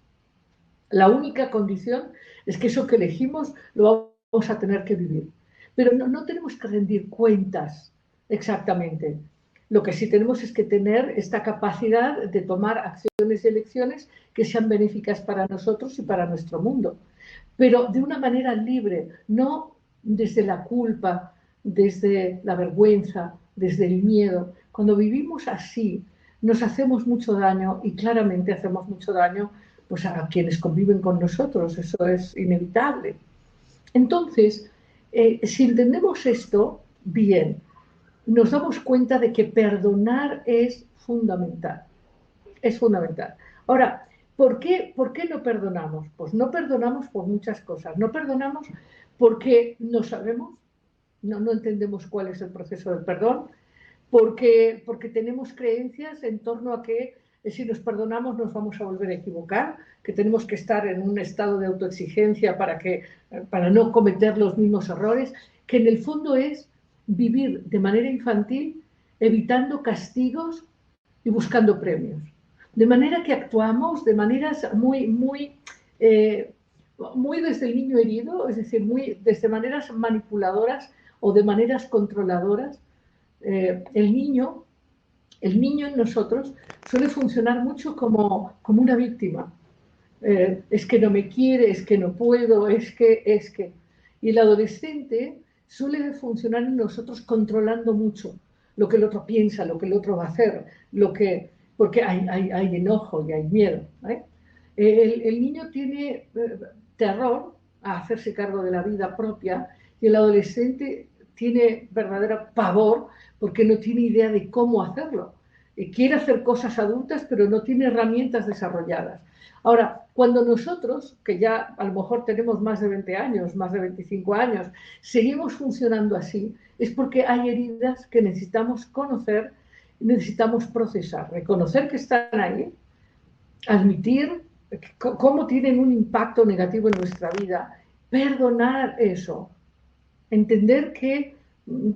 La única condición Es que eso que elegimos lo vamos a tener que vivir. Pero no tenemos que rendir cuentas exactamente. Lo que sí tenemos es que tener esta capacidad de tomar acciones y elecciones que sean benéficas para nosotros y para nuestro mundo, pero de una manera libre, no desde la culpa, desde la vergüenza, desde el miedo. Cuando vivimos así, nos hacemos mucho daño y claramente hacemos mucho daño pues, a quienes conviven con nosotros, eso es inevitable. Entonces, si entendemos esto bien, nos damos cuenta de que perdonar es fundamental. Es fundamental. Ahora, ¿por qué no perdonamos? Pues no perdonamos por muchas cosas. No perdonamos porque no sabemos, no entendemos cuál es el proceso del perdón, porque tenemos creencias en torno a que si nos perdonamos nos vamos a volver a equivocar, que tenemos que estar en un estado de autoexigencia para no cometer los mismos errores, que en el fondo es vivir de manera infantil evitando castigos y buscando premios. De manera que actuamos de maneras muy desde el niño herido, es decir, muy desde maneras manipuladoras o de maneras controladoras. El niño en nosotros suele funcionar mucho como una víctima. Es que no me quiere, es que no puedo, es que. Y el adolescente suele funcionar en nosotros controlando mucho lo que el otro piensa, lo que el otro va a hacer, porque hay enojo y hay miedo. El niño tiene terror a hacerse cargo de la vida propia y el adolescente tiene verdadero pavor porque no tiene idea de cómo hacerlo. Quiere hacer cosas adultas, pero no tiene herramientas desarrolladas. Ahora, cuando nosotros, que ya a lo mejor tenemos más de 20 años, más de 25 años, seguimos funcionando así, es porque hay heridas que necesitamos conocer, necesitamos procesar, reconocer que están ahí, admitir cómo tienen un impacto negativo en nuestra vida, perdonar eso, entender que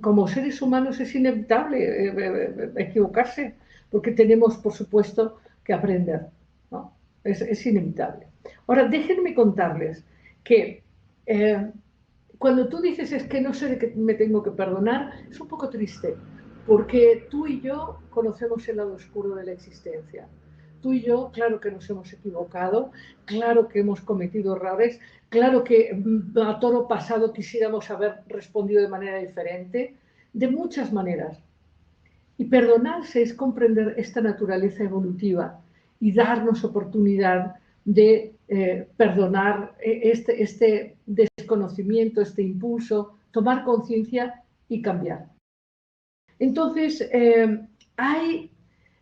como seres humanos es inevitable equivocarse, porque tenemos, por supuesto, que aprender, ¿no? Es inevitable. Ahora, déjenme contarles que cuando tú dices es que no sé de qué me tengo que perdonar, es un poco triste, porque tú y yo conocemos el lado oscuro de la existencia. Tú y yo, claro que nos hemos equivocado, claro que hemos cometido errores, claro que a toro pasado quisiéramos haber respondido de manera diferente, de muchas maneras. Y perdonarse es comprender esta naturaleza evolutiva y darnos oportunidad de perdonar este desconocimiento, este impulso, tomar conciencia y cambiar. Entonces, hay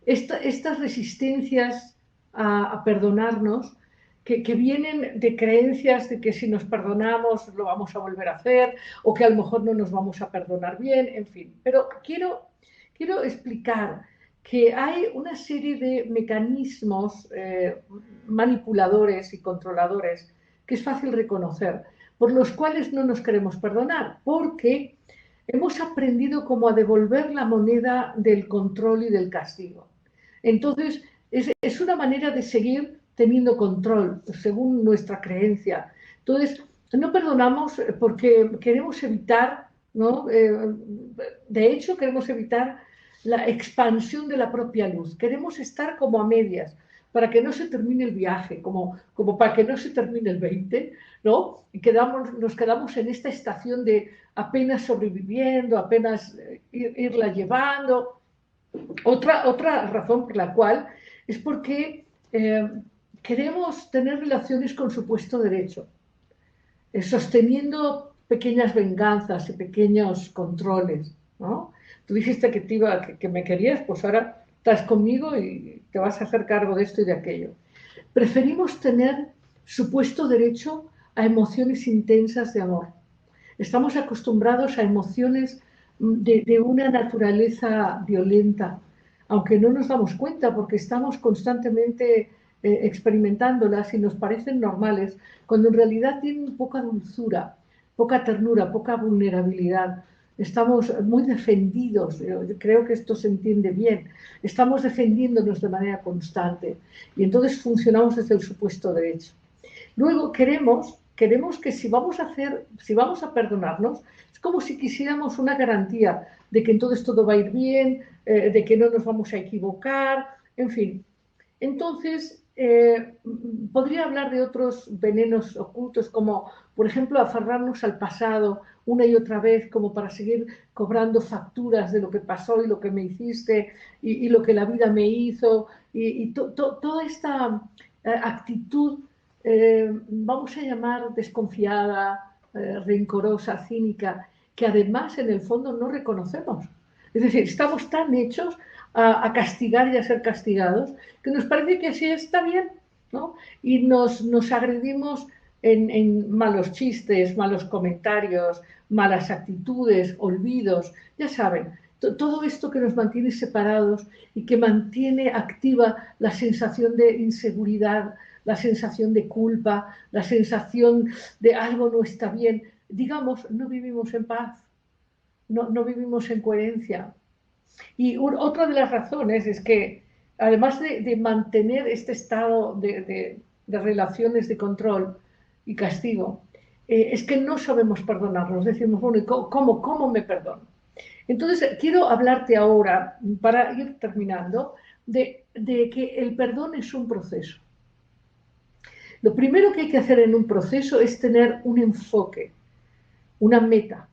estas resistencias a perdonarnos que vienen de creencias de que si nos perdonamos lo vamos a volver a hacer o que a lo mejor no nos vamos a perdonar bien, en fin. Pero quiero explicar que hay una serie de mecanismos manipuladores y controladores que es fácil reconocer, por los cuales no nos queremos perdonar, porque hemos aprendido como a devolver la moneda del control y del castigo. Entonces, es una manera de seguir teniendo control, según nuestra creencia. Entonces, no perdonamos porque queremos evitar, ¿no? De hecho, queremos evitar la expansión de la propia luz. Queremos estar como a medias, para que no se termine el viaje, como para que no se termine el 20, ¿no? Y nos quedamos en esta estación de apenas sobreviviendo, apenas irla llevando. Otra razón por la cual es porque queremos tener relaciones con supuesto derecho, sosteniendo pequeñas venganzas y pequeños controles, ¿no? Tú dijiste que me querías, pues ahora estás conmigo y te vas a hacer cargo de esto y de aquello. Preferimos tener supuesto derecho a emociones intensas de amor. Estamos acostumbrados a emociones de una naturaleza violenta, aunque no nos damos cuenta porque estamos constantemente experimentándolas y nos parecen normales, cuando en realidad tienen poca dulzura, poca ternura, poca vulnerabilidad. Estamos muy defendidos, yo creo que esto se entiende bien, estamos defendiéndonos de manera constante y entonces funcionamos desde el supuesto derecho. Luego queremos queremos que si vamos a perdonarnos, es como si quisiéramos una garantía de que entonces todo va a ir bien, de que no nos vamos a equivocar, en fin. Entonces, podría hablar de otros venenos ocultos, como por ejemplo aferrarnos al pasado una y otra vez, como para seguir cobrando facturas de lo que pasó y lo que me hiciste y lo que la vida me hizo, toda esta actitud, vamos a llamar desconfiada, rencorosa, cínica, que además en el fondo no reconocemos. Es decir, estamos tan hechos a castigar y a ser castigados que nos parece que así está bien, ¿no? Y nos agredimos en malos chistes, malos comentarios, malas actitudes, olvidos, ya saben, todo esto que nos mantiene separados y que mantiene activa la sensación de inseguridad, la sensación de culpa, la sensación de algo no está bien. Digamos, no vivimos en paz, no vivimos en coherencia. Y otra de las razones es que, además de mantener este estado de relaciones de control y castigo, es que no sabemos perdonarnos. Decimos, bueno, ¿cómo me perdono? Entonces, quiero hablarte ahora, para ir terminando, de que el perdón es un proceso. Lo primero que hay que hacer en un proceso es tener un enfoque, una meta.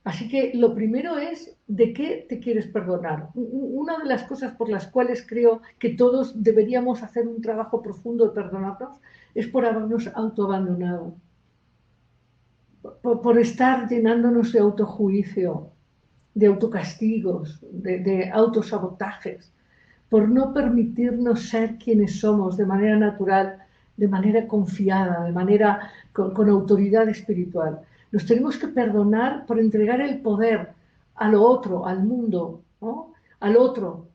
Así que lo primero es de qué te quieres perdonar. Una de las cosas por las cuales creo que todos deberíamos hacer un trabajo profundo de perdonarnos es por habernos autoabandonado, por estar llenándonos de autojuicio, de autocastigos, de autosabotajes, por no permitirnos ser quienes somos de manera natural, de manera confiada, de manera con autoridad espiritual. Nos tenemos que perdonar por entregar el poder a lo otro, al mundo, ¿no? Al otro,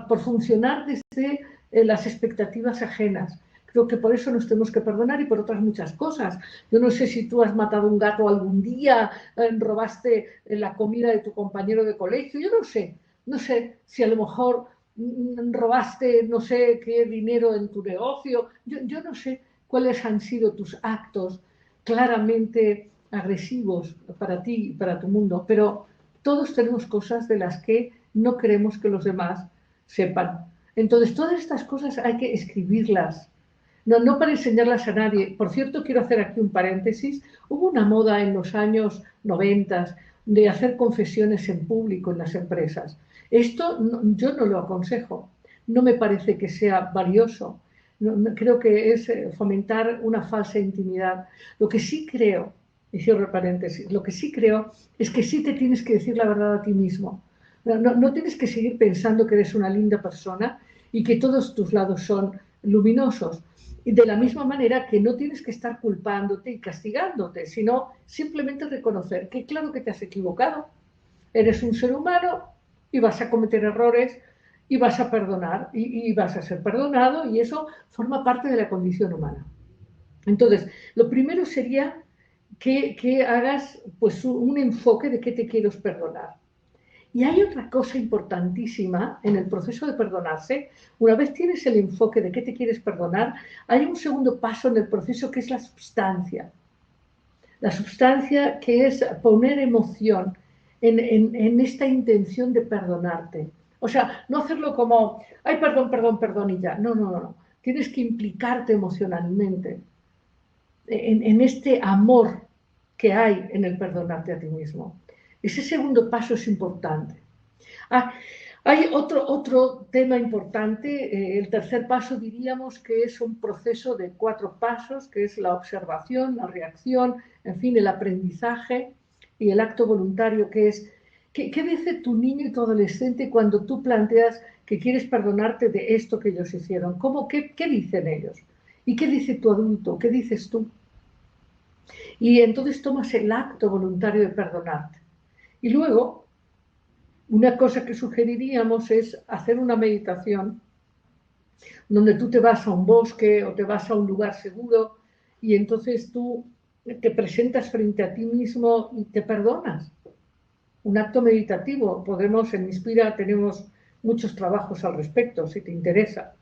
por funcionar desde las expectativas ajenas. Creo que por eso nos tenemos que perdonar y por otras muchas cosas. Yo no sé si tú has matado un gato algún día, robaste la comida de tu compañero de colegio, yo no sé. No sé si a lo mejor robaste no sé qué dinero en tu negocio. Yo no sé cuáles han sido tus actos claramente agresivos para ti y para tu mundo, pero todos tenemos cosas de las que no queremos que los demás sepan. Entonces, todas estas cosas hay que escribirlas, no para enseñarlas a nadie. Por cierto, quiero hacer aquí un paréntesis. Hubo una moda en los años 90 de hacer confesiones en público en las empresas. Esto yo no lo aconsejo. No me parece que sea valioso. Creo que es fomentar una falsa intimidad. Lo que sí creo, y cierro el paréntesis, lo que sí creo es que sí te tienes que decir la verdad a ti mismo. No tienes que seguir pensando que eres una linda persona y que todos tus lados son luminosos. Y de la misma manera que no tienes que estar culpándote y castigándote, sino simplemente reconocer que claro que te has equivocado, eres un ser humano y vas a cometer errores y vas a perdonar y vas a ser perdonado y eso forma parte de la condición humana. Entonces, lo primero sería que hagas pues un enfoque de qué te quiero perdonar. Y hay otra cosa importantísima en el proceso de perdonarse. Una vez tienes el enfoque de qué te quieres perdonar, hay un segundo paso en el proceso que es la substancia. La substancia que es poner emoción en esta intención de perdonarte. O sea, no hacerlo como, ay, perdón, perdón, perdón y ya. No. Tienes que implicarte emocionalmente en este amor que hay en el perdonarte a ti mismo. Ese segundo paso es importante. Ah, hay otro tema importante, el tercer paso diríamos que es un proceso de 4 pasos, que es la observación, la reacción, en fin, el aprendizaje y el acto voluntario, que es, ¿qué dice tu niño y tu adolescente cuando tú planteas que quieres perdonarte de esto que ellos hicieron? ¿Qué dicen ellos? ¿Y qué dice tu adulto? ¿Qué dices tú? Y entonces tomas el acto voluntario de perdonarte. Y luego, una cosa que sugeriríamos es hacer una meditación donde tú te vas a un bosque o te vas a un lugar seguro y entonces tú te presentas frente a ti mismo y te perdonas. Un acto meditativo. Podemos, en Inspira tenemos muchos trabajos al respecto, si te interesa.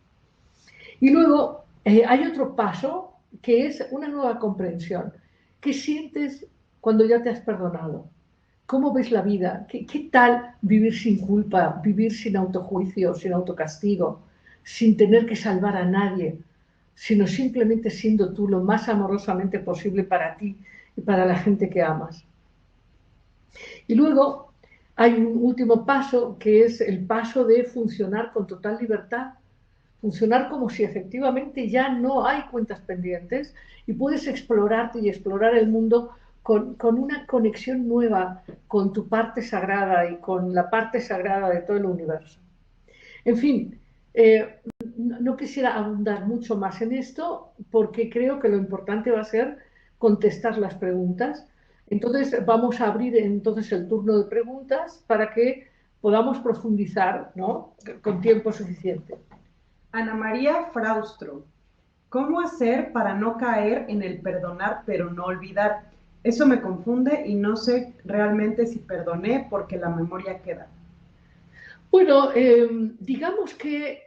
Y luego hay otro paso que es una nueva comprensión. ¿Qué sientes cuando ya te has perdonado? ¿Cómo ves la vida? ¿Qué tal vivir sin culpa, vivir sin autojuicio, sin autocastigo, sin tener que salvar a nadie, sino simplemente siendo tú lo más amorosamente posible para ti y para la gente que amas? Y luego hay un último paso que es el paso de funcionar con total libertad, funcionar como si efectivamente ya no hay cuentas pendientes y puedes explorarte y explorar el mundo con una conexión nueva con tu parte sagrada y con la parte sagrada de todo el universo. En fin, no quisiera abundar mucho más en esto porque creo que lo importante va a ser contestar las preguntas. Entonces vamos a abrir entonces el turno de preguntas para que podamos profundizar, ¿no?, con tiempo suficiente. Ana María Fraustro, ¿cómo hacer para no caer en el perdonar pero no olvidar? Eso me confunde y no sé realmente si perdoné porque la memoria queda. Bueno, digamos que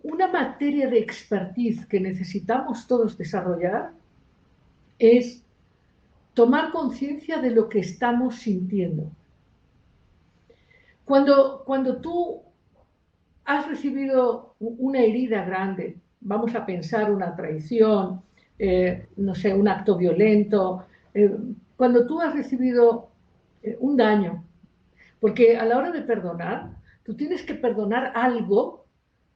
una materia de expertise que necesitamos todos desarrollar es tomar conciencia de lo que estamos sintiendo. Cuando tú has recibido una herida grande, vamos a pensar una traición, no sé, un acto violento, cuando tú has recibido un daño, porque a la hora de perdonar, tú tienes que perdonar algo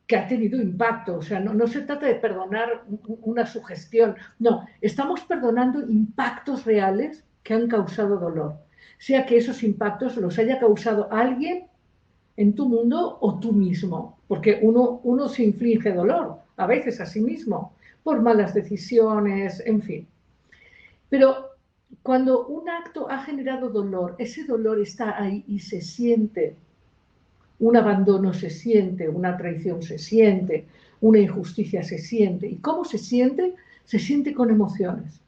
que ha tenido impacto, o sea, no se trata de perdonar una sugestión, no, estamos perdonando impactos reales que han causado dolor, sea que esos impactos los haya causado alguien en tu mundo o tú mismo, porque uno se inflige dolor, a veces a sí mismo, por malas decisiones, en fin. Pero cuando un acto ha generado dolor, ese dolor está ahí y se siente, un abandono se siente, una traición se siente, una injusticia se siente. ¿Y cómo se siente? Se siente con emociones.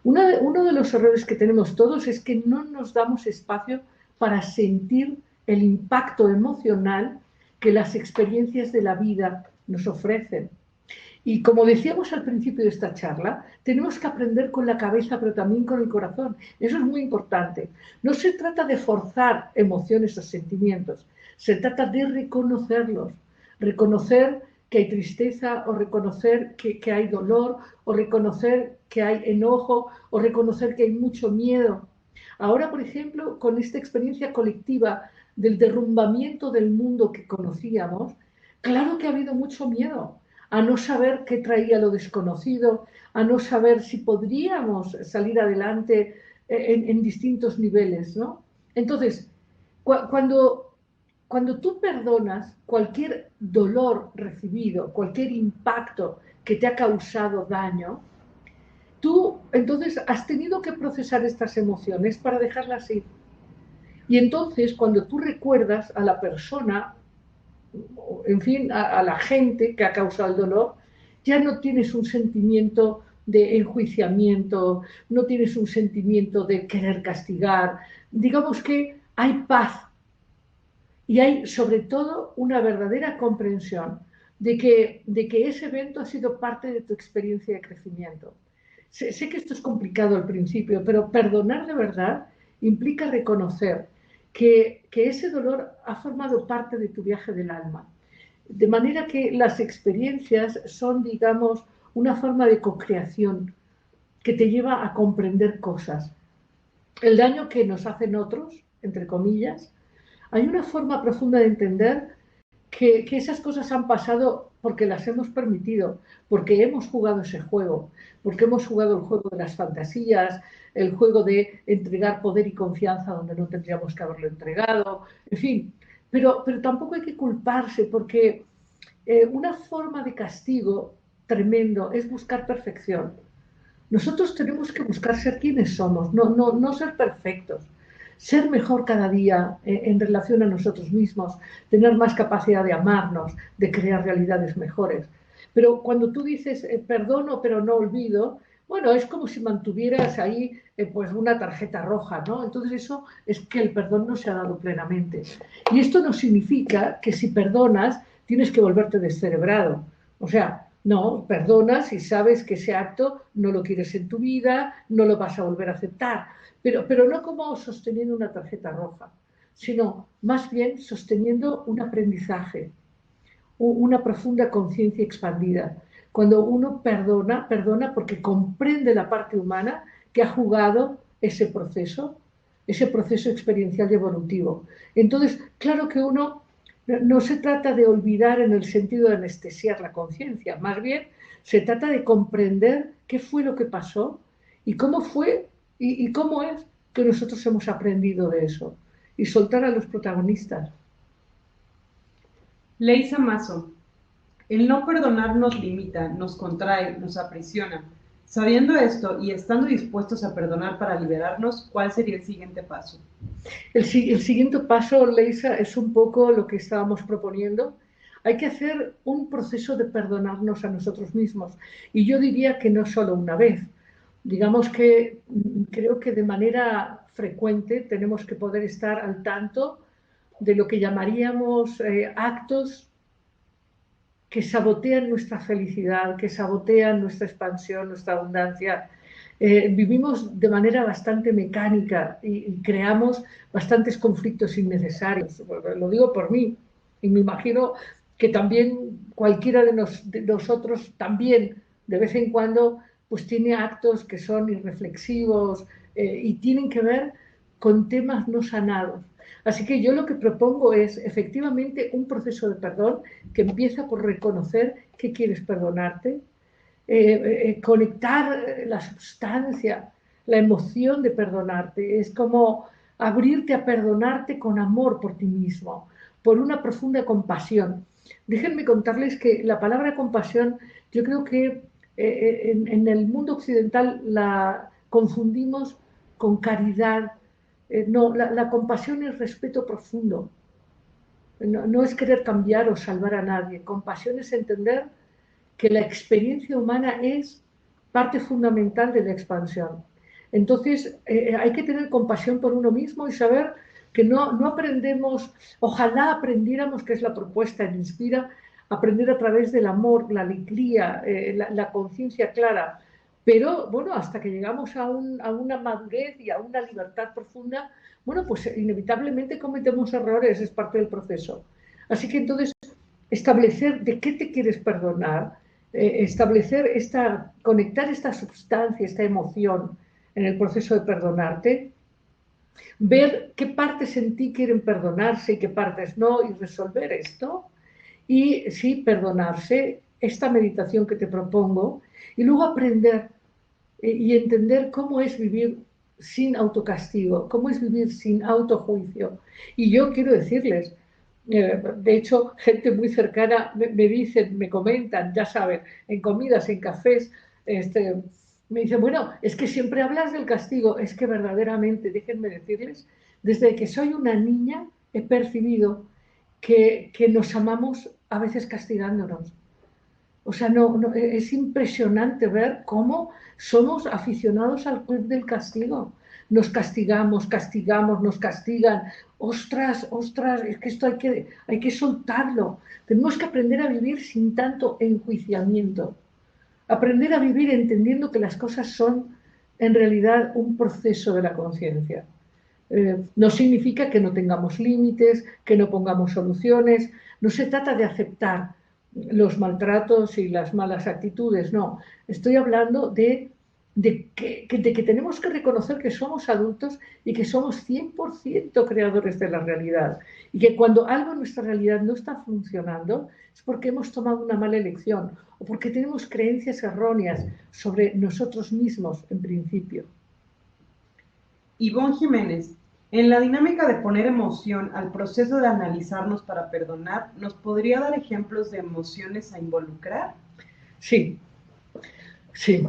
Uno de los errores que tenemos todos es que no nos damos espacio para sentir el impacto emocional que las experiencias de la vida nos ofrecen. Y como decíamos al principio de esta charla, tenemos que aprender con la cabeza, pero también con el corazón. Eso es muy importante. No se trata de forzar emociones o sentimientos, se trata de reconocerlos. Reconocer que hay tristeza, o reconocer que hay dolor, o reconocer que hay enojo, o reconocer que hay mucho miedo. Ahora, por ejemplo, con esta experiencia colectiva del derrumbamiento del mundo que conocíamos, claro que ha habido mucho miedo a no saber qué traía lo desconocido, a no saber si podríamos salir adelante en distintos niveles, ¿no? Entonces, cuando tú perdonas cualquier dolor recibido, cualquier impacto que te ha causado daño, tú entonces has tenido que procesar estas emociones para dejarlas ir. Y entonces, cuando tú recuerdas a la persona, en fin, a la gente que ha causado el dolor, ya no tienes un sentimiento de enjuiciamiento, no tienes un sentimiento de querer castigar. Digamos que hay paz y hay sobre todo una verdadera comprensión de que ese evento ha sido parte de tu experiencia de crecimiento. Sé que esto es complicado al principio, pero perdonar de verdad implica reconocer que ese dolor ha formado parte de tu viaje del alma. De manera que las experiencias son, digamos, una forma de co-creación que te lleva a comprender cosas. El daño que nos hacen otros, entre comillas, hay una forma profunda de entender que esas cosas han pasado porque las hemos permitido, porque hemos jugado ese juego, porque hemos jugado el juego de las fantasías, el juego de entregar poder y confianza donde no tendríamos que haberlo entregado, en fin. Pero tampoco hay que culparse porque una forma de castigo tremendo es buscar perfección. Nosotros tenemos que buscar ser quienes somos, no ser perfectos, ser mejor cada día en relación a nosotros mismos, tener más capacidad de amarnos, de crear realidades mejores. Pero cuando tú dices perdono pero no olvido, bueno, es como si mantuvieras ahí pues una tarjeta roja, ¿no? Entonces eso es que el perdón no se ha dado plenamente. Y esto no significa que si perdonas tienes que volverte descerebrado. O sea, No, perdonas y sabes que ese acto no lo quieres en tu vida, no lo vas a volver a aceptar, pero no como sosteniendo una tarjeta roja, sino más bien sosteniendo un aprendizaje, una profunda conciencia expandida. Cuando uno perdona, perdona porque comprende la parte humana que ha jugado ese proceso experiencial y evolutivo. Entonces, claro que uno no se trata de olvidar en el sentido de anestesiar la conciencia, más bien se trata de comprender qué fue lo que pasó y cómo fue y cómo es que nosotros hemos aprendido de eso y soltar a los protagonistas. Leisa Mazo, el no perdonar nos limita, nos contrae, nos aprisiona. Sabiendo esto y estando dispuestos a perdonar para liberarnos, ¿cuál sería el siguiente paso? El siguiente paso, Leisa, es un poco lo que estábamos proponiendo. Hay que hacer un proceso de perdonarnos a nosotros mismos. Y yo diría que no solo una vez. Digamos que creo que de manera frecuente tenemos que poder estar al tanto de lo que llamaríamos actos que sabotean nuestra felicidad, que sabotean nuestra expansión, nuestra abundancia. Vivimos de manera bastante mecánica y creamos bastantes conflictos innecesarios. Lo digo por mí y me imagino que también cualquiera de nosotros también de vez en cuando pues tiene actos que son irreflexivos y tienen que ver con temas no sanados. Así que yo lo que propongo es efectivamente un proceso de perdón que empieza por reconocer que quieres perdonarte, conectar la sustancia, la emoción de perdonarte. Es como abrirte a perdonarte con amor por ti mismo, por una profunda compasión. Déjenme contarles que la palabra compasión, yo creo que en el mundo occidental la confundimos con caridad. No, la compasión es respeto profundo. No es querer cambiar o salvar a nadie. Compasión es entender que la experiencia humana es parte fundamental de la expansión. Entonces, hay que tener compasión por uno mismo y saber que no aprendemos, ojalá aprendiéramos, que es la propuesta en Inspira, aprender a través del amor, la alegría, la conciencia clara. Pero, bueno, hasta que llegamos a una madurez y a una libertad profunda, bueno, pues inevitablemente cometemos errores, es parte del proceso. Así que entonces, establecer de qué te quieres perdonar, establecer conectar esta sustancia, esta emoción en el proceso de perdonarte, ver qué partes en ti quieren perdonarse y qué partes no, y resolver esto, y sí, perdonarse, esta meditación que te propongo, y luego aprender y entender cómo es vivir sin autocastigo, cómo es vivir sin autojuicio. Y yo quiero decirles, de hecho, gente muy cercana me dicen, me comentan, ya saben, en comidas, en cafés, me dicen, bueno, es que siempre hablas del castigo. Es que verdaderamente, déjenme decirles, desde que soy una niña he percibido que nos amamos a veces castigándonos. O sea, es impresionante ver cómo somos aficionados al club del castigo. Nos castigamos, castigamos, nos castigan. Ostras, ostras, es que esto hay que soltarlo. Tenemos que aprender a vivir sin tanto enjuiciamiento. Aprender a vivir entendiendo que las cosas son en realidad un proceso de la conciencia. No significa que no tengamos límites, que no pongamos soluciones. No se trata de aceptar los maltratos y las malas actitudes, no. Estoy hablando de que tenemos que reconocer que somos adultos y que somos 100% creadores de la realidad. Y que cuando algo en nuestra realidad no está funcionando es porque hemos tomado una mala elección o porque tenemos creencias erróneas sobre nosotros mismos en principio. Ivonne Jiménez, en la dinámica de poner emoción al proceso de analizarnos para perdonar, ¿nos podría dar ejemplos de emociones a involucrar? Sí, sí.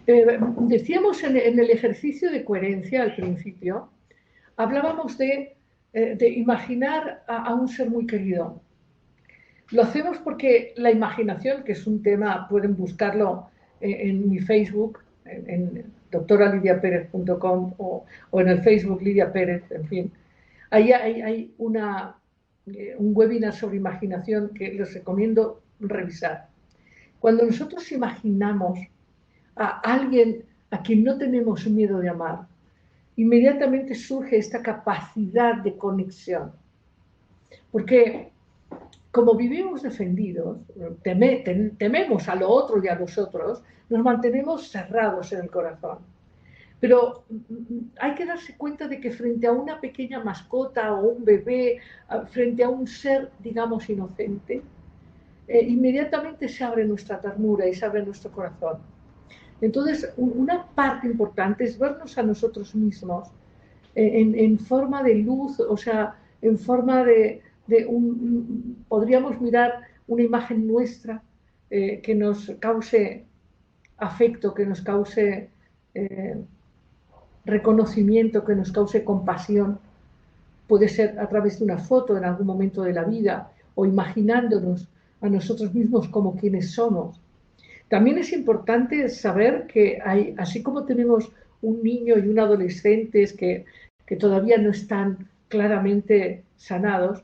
Decíamos en el ejercicio de coherencia al principio, hablábamos de imaginar a un ser muy querido. Lo hacemos porque la imaginación, que es un tema, pueden buscarlo en mi Facebook, en doctoralidiaperez.com o en el Facebook Lidia Pérez, en fin. Ahí hay un webinar sobre imaginación que les recomiendo revisar. Cuando nosotros imaginamos a alguien a quien no tenemos miedo de amar, inmediatamente surge esta capacidad de conexión. Porque como vivimos defendidos, tememos a lo otro y a los otros, nos mantenemos cerrados en el corazón. Pero hay que darse cuenta de que frente a una pequeña mascota o un bebé, frente a un ser, digamos, inocente, inmediatamente se abre nuestra ternura y se abre nuestro corazón. Entonces, una parte importante es vernos a nosotros mismos en forma de luz, o sea, en forma podríamos mirar una imagen nuestra que nos cause afecto, que nos cause reconocimiento, que nos cause compasión. Puede ser a través de una foto en algún momento de la vida o imaginándonos a nosotros mismos como quienes somos. También es importante saber que así como tenemos un niño y un adolescente que todavía no están claramente sanados,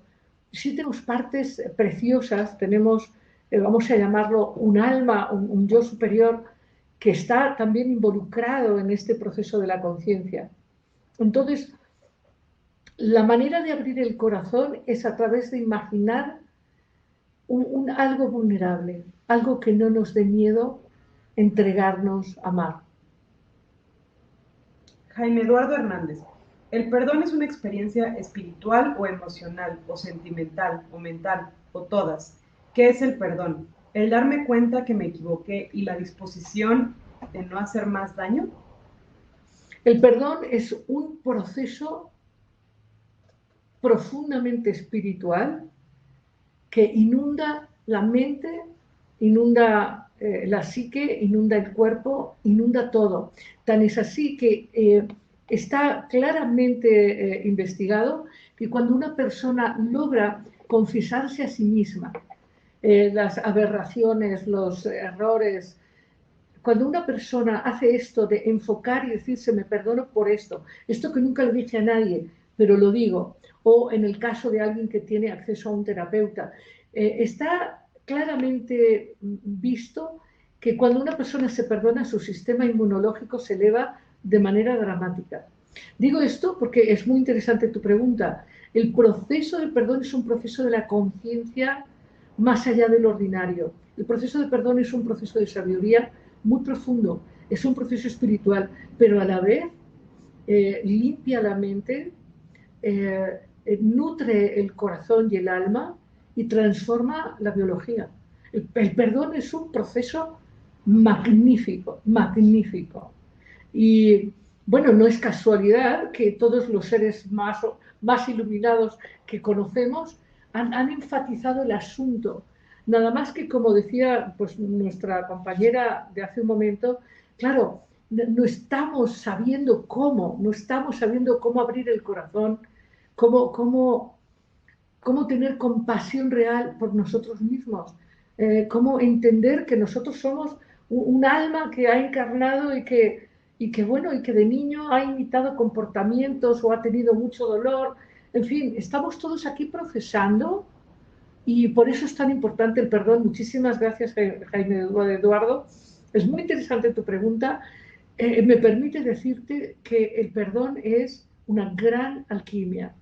sí tenemos partes preciosas, tenemos, vamos a llamarlo, un alma, un yo superior que está también involucrado en este proceso de la conciencia. Entonces, la manera de abrir el corazón es a través de imaginar algo vulnerable, algo que no nos dé miedo entregarnos a amar. Jaime Eduardo Hernández. ¿El perdón es una experiencia espiritual o emocional, o sentimental, o mental, o todas? ¿Qué es el perdón? ¿El darme cuenta que me equivoqué y la disposición de no hacer más daño? El perdón es un proceso profundamente espiritual que inunda la mente, inunda la psique, inunda el cuerpo, inunda todo. Tan es así que está claramente investigado que cuando una persona logra confesarse a sí misma las aberraciones, los errores, cuando una persona hace esto de enfocar y decirse me perdono por esto que nunca le dije a nadie, pero lo digo, o en el caso de alguien que tiene acceso a un terapeuta, está claramente visto que cuando una persona se perdona, su sistema inmunológico se eleva de manera dramática. Digo esto porque es muy interesante tu pregunta. El proceso del perdón es un proceso de la conciencia más allá del ordinario. El proceso de perdón es un proceso de sabiduría muy profundo, es un proceso espiritual, pero a la vez limpia la mente, nutre el corazón y el alma y transforma la biología. El perdón es un proceso magnífico, magnífico. Y bueno, no es casualidad que todos los seres más iluminados que conocemos han enfatizado el asunto. Nada más que, como decía pues, nuestra compañera de hace un momento, claro, no estamos sabiendo cómo, no estamos sabiendo cómo abrir el corazón, cómo tener compasión real por nosotros mismos, cómo entender que nosotros somos un alma que ha encarnado bueno, y que de niño ha imitado comportamientos o ha tenido mucho dolor. En fin, estamos todos aquí procesando y por eso es tan importante el perdón. Muchísimas gracias, Jaime Eduardo. Es muy interesante tu pregunta. Me permite decirte que el perdón es una gran alquimia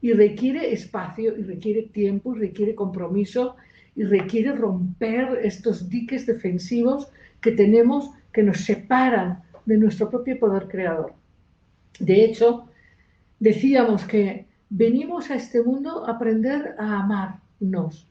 y requiere espacio, y requiere tiempo, y requiere compromiso, y requiere romper estos diques defensivos que tenemos que nos separan de nuestro propio poder creador. De hecho, decíamos que venimos a este mundo a aprender a amarnos.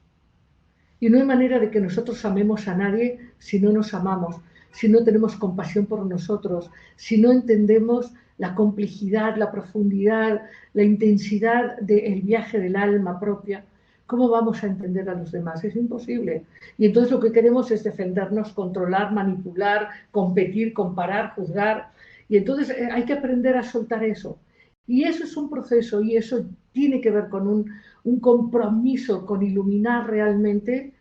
Y no hay manera de que nosotros amemos a nadie si no nos amamos, si no tenemos compasión por nosotros, si no entendemos la complejidad, la profundidad, la intensidad del viaje del alma propia. ¿Cómo vamos a entender a los demás? Es imposible. Y entonces lo que queremos es defendernos, controlar, manipular, competir, comparar, juzgar. Y entonces hay que aprender a soltar eso. Y eso es un proceso y eso tiene que ver con un compromiso con iluminar realmente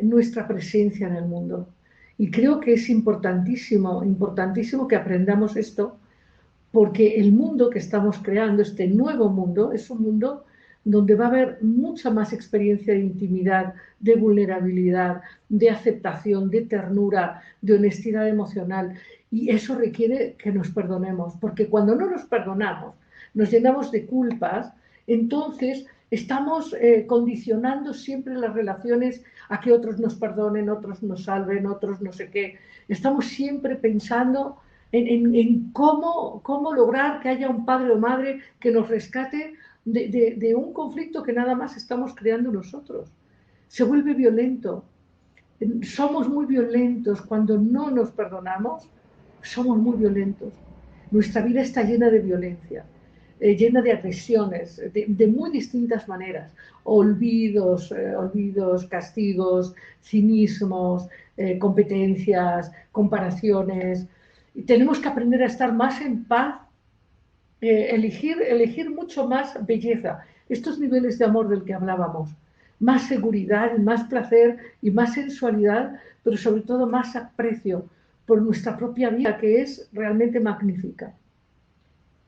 nuestra presencia en el mundo. Y creo que es importantísimo, importantísimo que aprendamos esto, porque el mundo que estamos creando, este nuevo mundo, es un mundo donde va a haber mucha más experiencia de intimidad, de vulnerabilidad, de aceptación, de ternura, de honestidad emocional. Y eso requiere que nos perdonemos, porque cuando no nos perdonamos, nos llenamos de culpas, entonces estamos condicionando siempre las relaciones a que otros nos perdonen, otros nos salven, otros no sé qué. Estamos siempre pensando en cómo lograr que haya un padre o madre que nos rescate de un conflicto que nada más estamos creando nosotros. Se vuelve violento. Somos muy violentos cuando no nos perdonamos, somos muy violentos. Nuestra vida está llena de violencia, llena de agresiones, de muy distintas maneras. Olvidos, castigos, cinismos, competencias, comparaciones. Y tenemos que aprender a estar más en paz, elegir mucho más belleza, estos niveles de amor del que hablábamos, más seguridad, más placer y más sensualidad, pero sobre todo más aprecio por nuestra propia vida, que es realmente magnífica.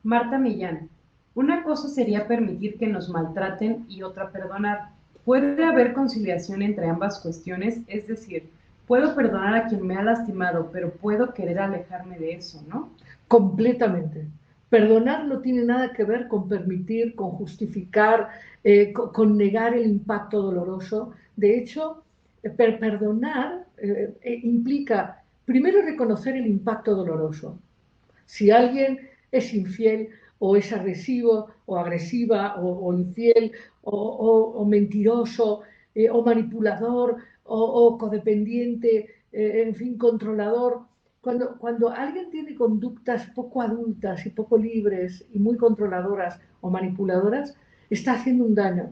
Marta Millán, una cosa sería permitir que nos maltraten y otra perdonar. ¿Puede haber conciliación entre ambas cuestiones? Es decir, puedo perdonar a quien me ha lastimado, pero puedo querer alejarme de eso, ¿no? Completamente. Perdonar no tiene nada que ver con permitir, con justificar, con negar el impacto doloroso. De hecho, perdonar implica primero reconocer el impacto doloroso. Si alguien es infiel o es agresivo o agresiva o infiel o mentiroso o manipulador o codependiente, en fin, controlador, cuando alguien tiene conductas poco adultas y poco libres y muy controladoras o manipuladoras, está haciendo un daño.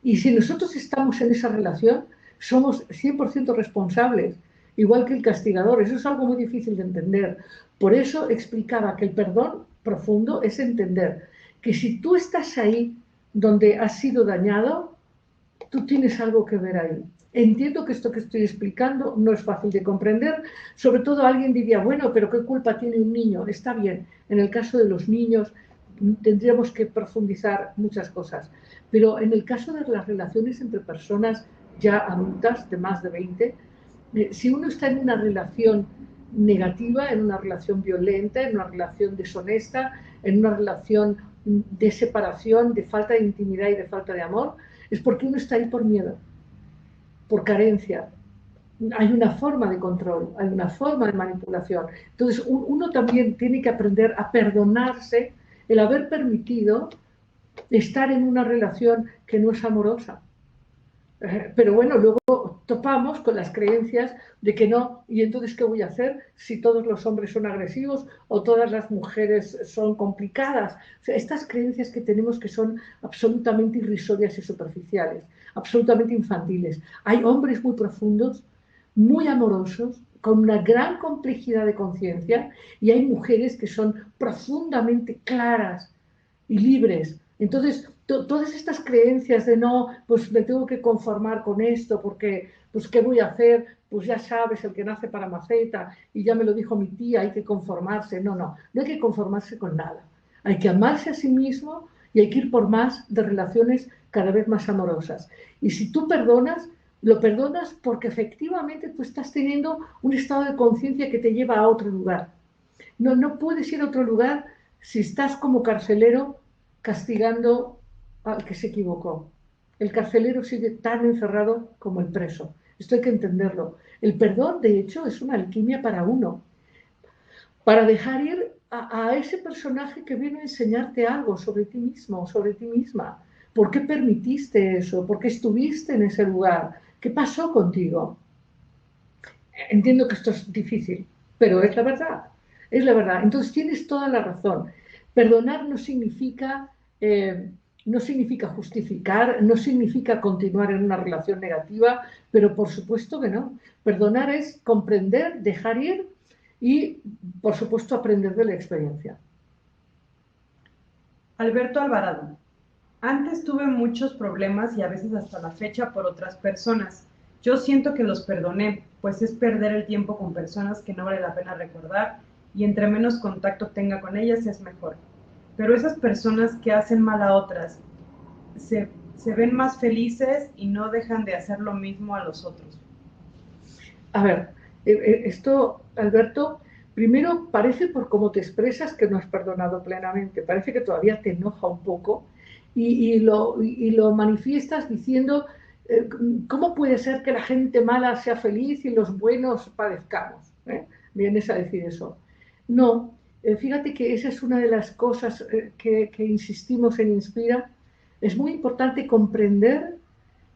Y si nosotros estamos en esa relación, somos 100% responsables, igual que el castigador. Eso es algo muy difícil de entender. Por eso explicaba que el perdón profundo es entender que si tú estás ahí donde has sido dañado, tú tienes algo que ver ahí. Entiendo que esto que estoy explicando no es fácil de comprender. Sobre todo alguien diría, bueno, pero ¿qué culpa tiene un niño? Está bien, en el caso de los niños tendríamos que profundizar muchas cosas. Pero en el caso de las relaciones entre personas ya adultas, de más de 20, si uno está en una relación negativa, en una relación violenta, en una relación deshonesta, en una relación de separación, de falta de intimidad y de falta de amor, es porque uno está ahí por miedo, por carencia. Hay una forma de control, hay una forma de manipulación. Entonces, uno también tiene que aprender a perdonarse el haber permitido estar en una relación que no es amorosa. Pero bueno, luego topamos con las creencias de que no, y entonces ¿qué voy a hacer si todos los hombres son agresivos o todas las mujeres son complicadas? O sea, estas creencias que tenemos que son absolutamente irrisorias y superficiales, absolutamente infantiles. Hay hombres muy profundos, muy amorosos, con una gran complejidad de conciencia, y hay mujeres que son profundamente claras y libres. Entonces, todas estas creencias de no, pues me tengo que conformar con esto porque, pues, ¿qué voy a hacer? Pues ya sabes, el que nace para maceta, y ya me lo dijo mi tía, hay que conformarse. No, no, no hay que conformarse con nada. Hay que amarse a sí mismo y hay que ir por más de relaciones cada vez más amorosas. Y si tú perdonas, lo perdonas porque efectivamente tú estás teniendo un estado de conciencia que te lleva a otro lugar. No, no puedes ir a otro lugar si estás como carcelero castigando al que se equivocó. El carcelero sigue tan encerrado como el preso. Esto hay que entenderlo. El perdón, de hecho, es una alquimia para uno, para dejar ir a ese personaje que viene a enseñarte algo sobre ti mismo, sobre ti misma. ¿Por qué permitiste eso? ¿Por qué estuviste en ese lugar? ¿Qué pasó contigo? Entiendo que esto es difícil, pero es la verdad. Es la verdad. Entonces tienes toda la razón. Perdonar no significa justificar, no significa continuar en una relación negativa, pero por supuesto que no. Perdonar es comprender, dejar ir y, por supuesto, aprender de la experiencia. Alberto Alvarado, antes tuve muchos problemas y a veces hasta la fecha por otras personas. Yo siento que los perdoné, pues es perder el tiempo con personas que no vale la pena recordar y entre menos contacto tenga con ellas es mejor. Pero esas personas que hacen mal a otras se ven más felices y no dejan de hacer lo mismo a los otros. A ver, esto, Alberto, primero parece por cómo te expresas que no has perdonado plenamente, parece que todavía te enoja un poco y lo manifiestas diciendo, ¿cómo puede ser que la gente mala sea feliz y los buenos padezcamos? Vienes a decir eso. No, fíjate que esa es una de las cosas que insistimos en Inspira. Es muy importante comprender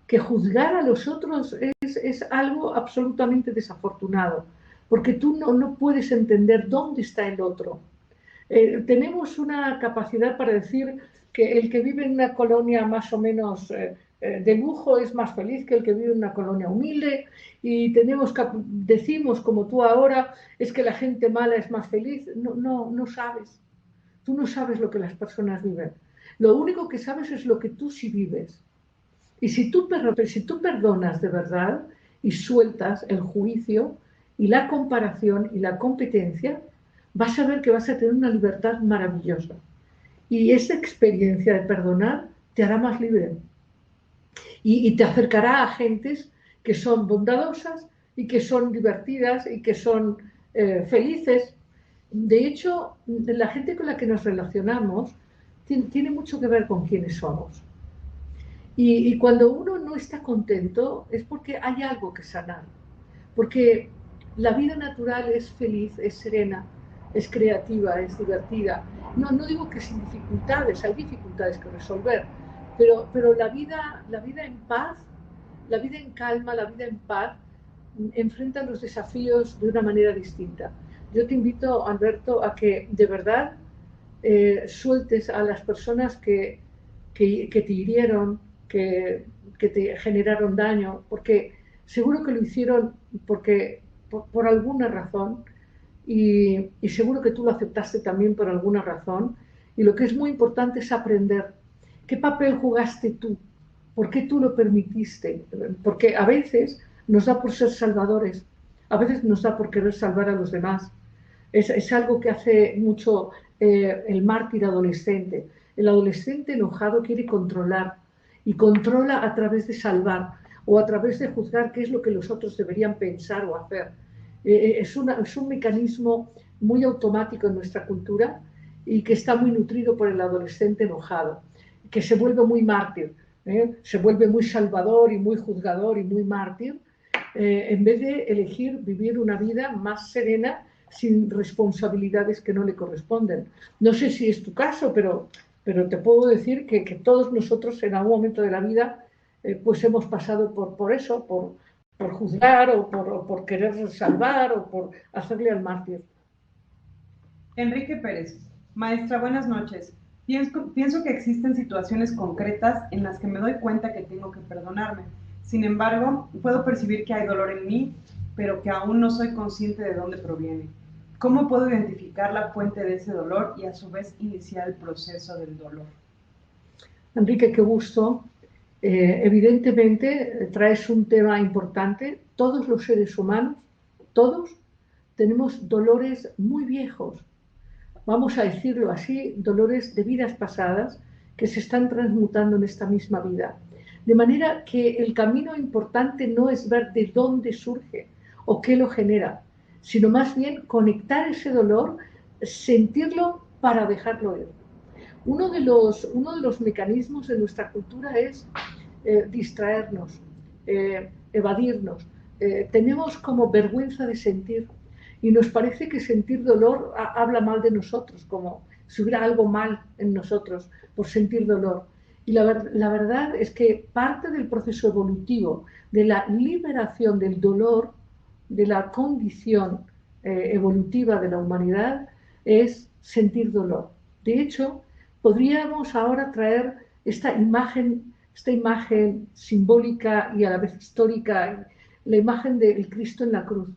que juzgar a los otros es algo absolutamente desafortunado, porque tú no puedes entender dónde está el otro. Tenemos una capacidad para decir que el que vive en una colonia más o menos de lujo es más feliz que el que vive en una colonia humilde y decimos como tú ahora, es que la gente mala es más feliz. No sabes. Tú no sabes lo que las personas viven. Lo único que sabes es lo que tú sí vives. Y si tú perdonas de verdad y sueltas el juicio y la comparación y la competencia, vas a ver que vas a tener una libertad maravillosa. Y esa experiencia de perdonar te hará más libre y te acercará a gentes que son bondadosas y que son divertidas y que son felices. De hecho, la gente con la que nos relacionamos tiene mucho que ver con quiénes somos. Y cuando uno no está contento es porque hay algo que sanar, porque la vida natural es feliz, es serena, es creativa, es divertida. No digo que sin dificultades, hay dificultades que resolver, pero la vida en paz, la vida en calma, la vida en paz, enfrenta los desafíos de una manera distinta. Yo te invito, Alberto, a que de verdad sueltes a las personas que te hirieron, que te generaron daño, porque seguro que lo hicieron por alguna razón y seguro que tú lo aceptaste también por alguna razón. Y lo que es muy importante es aprender qué papel jugaste tú, por qué tú lo permitiste, porque a veces nos da por ser salvadores, a veces nos da por querer salvar a los demás. Es algo que hace mucho el mártir adolescente. El adolescente enojado quiere controlar y controla a través de salvar o a través de juzgar qué es lo que los otros deberían pensar o hacer. Es un mecanismo muy automático en nuestra cultura y que está muy nutrido por el adolescente enojado, que se vuelve muy mártir, se vuelve muy salvador y muy juzgador y muy mártir, en vez de elegir vivir una vida más serena sin responsabilidades que no le corresponden. No sé si es tu caso, pero te puedo decir que todos nosotros en algún momento de la vida pues hemos pasado por eso, por juzgar o por querer salvar o por hacerle al mártir. Enrique Pérez, maestra, buenas noches. Pienso que existen situaciones concretas en las que me doy cuenta que tengo que perdonarme. Sin embargo, puedo percibir que hay dolor en mí, pero que aún no soy consciente de dónde proviene. ¿Cómo puedo identificar la fuente de ese dolor y a su vez iniciar el proceso del dolor? Enrique, qué gusto. Evidentemente traes un tema importante. Todos los seres humanos, todos, tenemos dolores muy viejos, vamos a decirlo así, dolores de vidas pasadas que se están transmutando en esta misma vida. De manera que el camino importante no es ver de dónde surge o qué lo genera, sino más bien conectar ese dolor, sentirlo para dejarlo ir. Uno de los mecanismos de nuestra cultura es distraernos, evadirnos. Tenemos como vergüenza de sentir y nos parece que sentir dolor habla mal de nosotros, como si hubiera algo mal en nosotros por sentir dolor. Y la verdad es que parte del proceso evolutivo, de la liberación del dolor, de la condición evolutiva de la humanidad, es sentir dolor. De hecho, podríamos ahora traer esta imagen simbólica y a la vez histórica, la imagen del Cristo en la cruz,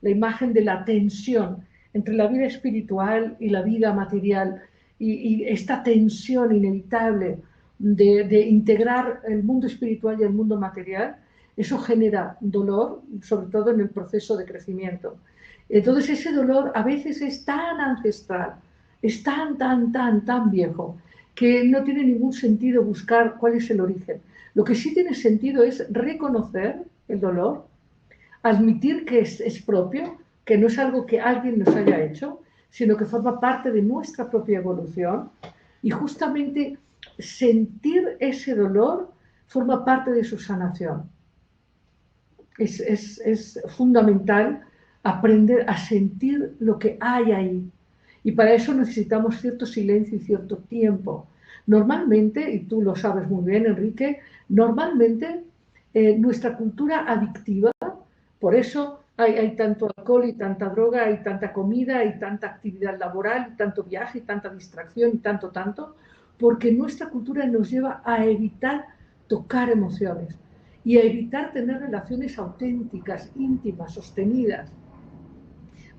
la imagen de la tensión entre la vida espiritual y la vida material, y esta tensión inevitable de integrar el mundo espiritual y el mundo material, eso genera dolor, sobre todo en el proceso de crecimiento. Entonces ese dolor a veces es tan ancestral, es tan viejo, que no tiene ningún sentido buscar cuál es el origen. Lo que sí tiene sentido es reconocer el dolor, admitir que es propio, que no es algo que alguien nos haya hecho, sino que forma parte de nuestra propia evolución, y justamente sentir ese dolor forma parte de su sanación. Es fundamental aprender a sentir lo que hay ahí. Y para eso necesitamos cierto silencio y cierto tiempo. Normalmente, y tú lo sabes muy bien, Enrique, normalmente nuestra cultura adictiva, por eso hay tanto alcohol y tanta droga, hay tanta comida, y tanta actividad laboral, y tanto viaje, y tanta distracción, y tanto, porque nuestra cultura nos lleva a evitar tocar emociones y a evitar tener relaciones auténticas, íntimas, sostenidas.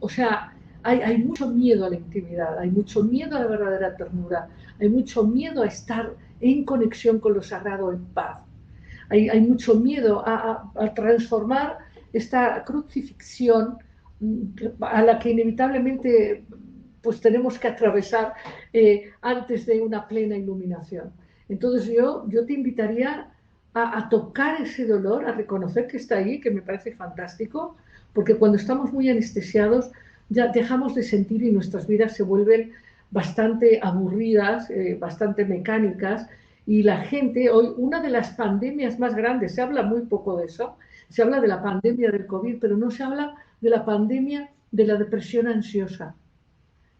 O sea, hay mucho miedo a la intimidad, hay mucho miedo a la verdadera ternura, hay mucho miedo a estar en conexión con lo sagrado, en paz. Hay mucho miedo a transformar esta crucifixión a la que inevitablemente pues tenemos que atravesar antes de una plena iluminación. Entonces yo te invitaría a tocar ese dolor, a reconocer que está ahí, que me parece fantástico, porque cuando estamos muy anestesiados ya dejamos de sentir y nuestras vidas se vuelven bastante aburridas, bastante mecánicas, y la gente, hoy, una de las pandemias más grandes, se habla muy poco de eso, se habla de la pandemia del COVID, pero no se habla de la pandemia de la depresión ansiosa,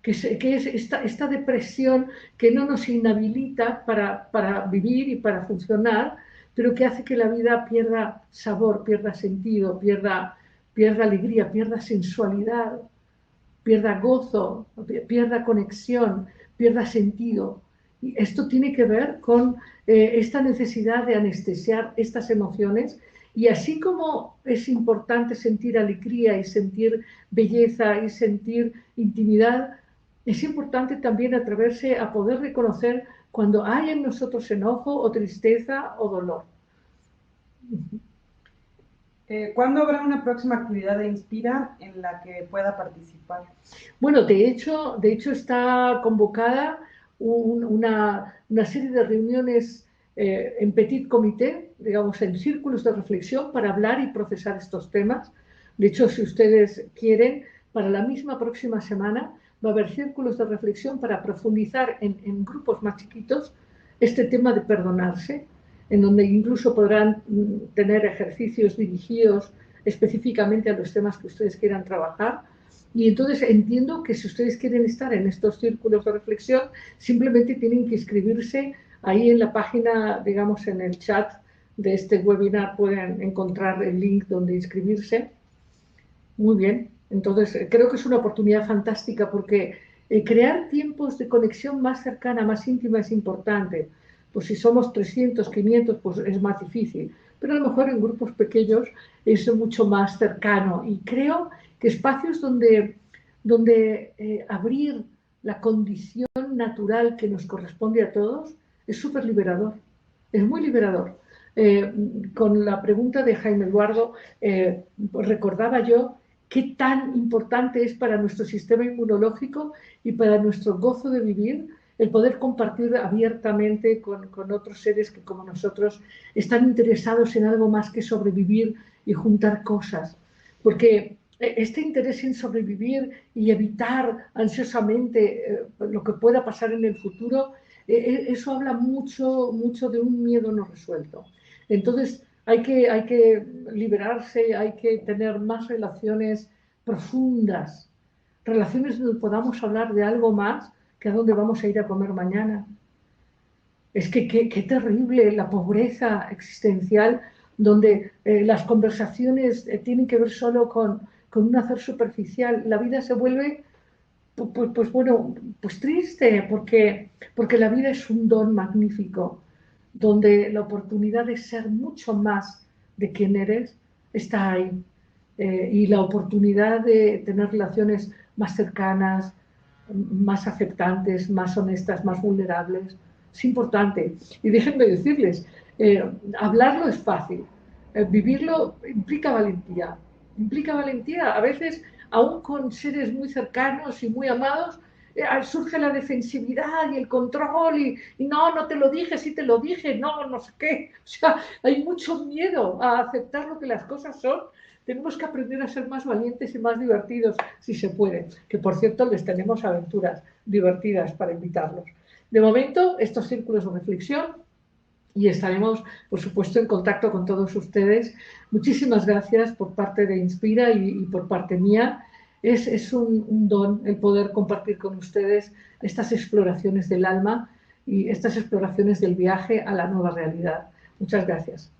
que es esta depresión que no nos inhabilita para vivir y para funcionar, pero que hace que la vida pierda sabor, pierda sentido, pierda alegría, pierda sensualidad, pierda gozo, pierda conexión, pierda sentido. Y esto tiene que ver con esta necesidad de anestesiar estas emociones, y así como es importante sentir alegría y sentir belleza y sentir intimidad, es importante también atreverse a poder reconocer cuando hay en nosotros enojo o tristeza o dolor. ¿Cuándo habrá una próxima actividad de Inspira en la que pueda participar? Bueno, de hecho está convocada una serie de reuniones en petit comité, digamos, en círculos de reflexión para hablar y procesar estos temas. De hecho, si ustedes quieren, para la misma próxima semana va a haber círculos de reflexión para profundizar en grupos más chiquitos este tema de perdonarse, en donde incluso podrán tener ejercicios dirigidos específicamente a los temas que ustedes quieran trabajar. Y entonces entiendo que si ustedes quieren estar en estos círculos de reflexión, simplemente tienen que inscribirse ahí en la página, digamos, en el chat de este webinar pueden encontrar el link donde inscribirse. Muy bien, entonces creo que es una oportunidad fantástica porque crear tiempos de conexión más cercana, más íntima es importante. Pues si somos 300, 500, pues es más difícil, pero a lo mejor en grupos pequeños es mucho más cercano, y creo que espacios donde abrir la condición natural que nos corresponde a todos es súper liberador, es muy liberador. Eh, con la pregunta de Jaime Eduardo, pues recordaba yo qué tan importante es para nuestro sistema inmunológico y para nuestro gozo de vivir el poder compartir abiertamente con otros seres que, como nosotros, están interesados en algo más que sobrevivir y juntar cosas. Porque este interés en sobrevivir y evitar ansiosamente lo que pueda pasar en el futuro, eso habla mucho de un miedo no resuelto. Entonces, hay que liberarse, hay que tener más relaciones profundas, relaciones donde podamos hablar de algo más que a dónde vamos a ir a comer mañana. Es que qué terrible la pobreza existencial, donde las conversaciones tienen que ver solo con un hacer superficial. La vida se vuelve, bueno, pues triste, porque la vida es un don magnífico, donde la oportunidad de ser mucho más de quien eres está ahí. Y la oportunidad de tener relaciones más cercanas, más aceptantes, más honestas, más vulnerables, es importante. Y déjenme decirles, hablarlo es fácil, vivirlo implica valentía. implica valentía. A veces, aún con seres muy cercanos y muy amados, surge la defensividad y el control y no, no te lo dije, sí te lo dije, no, no sé qué. O sea, hay mucho miedo a aceptar lo que las cosas son. Tenemos que aprender a ser más valientes y más divertidos, si se puede. Que, por cierto, les tenemos aventuras divertidas para invitarlos. De momento, estos círculos de reflexión y estaremos, por supuesto, en contacto con todos ustedes. Muchísimas gracias por parte de Inspira y por parte mía. Es un don el poder compartir con ustedes estas exploraciones del alma y estas exploraciones del viaje a la nueva realidad. Muchas gracias.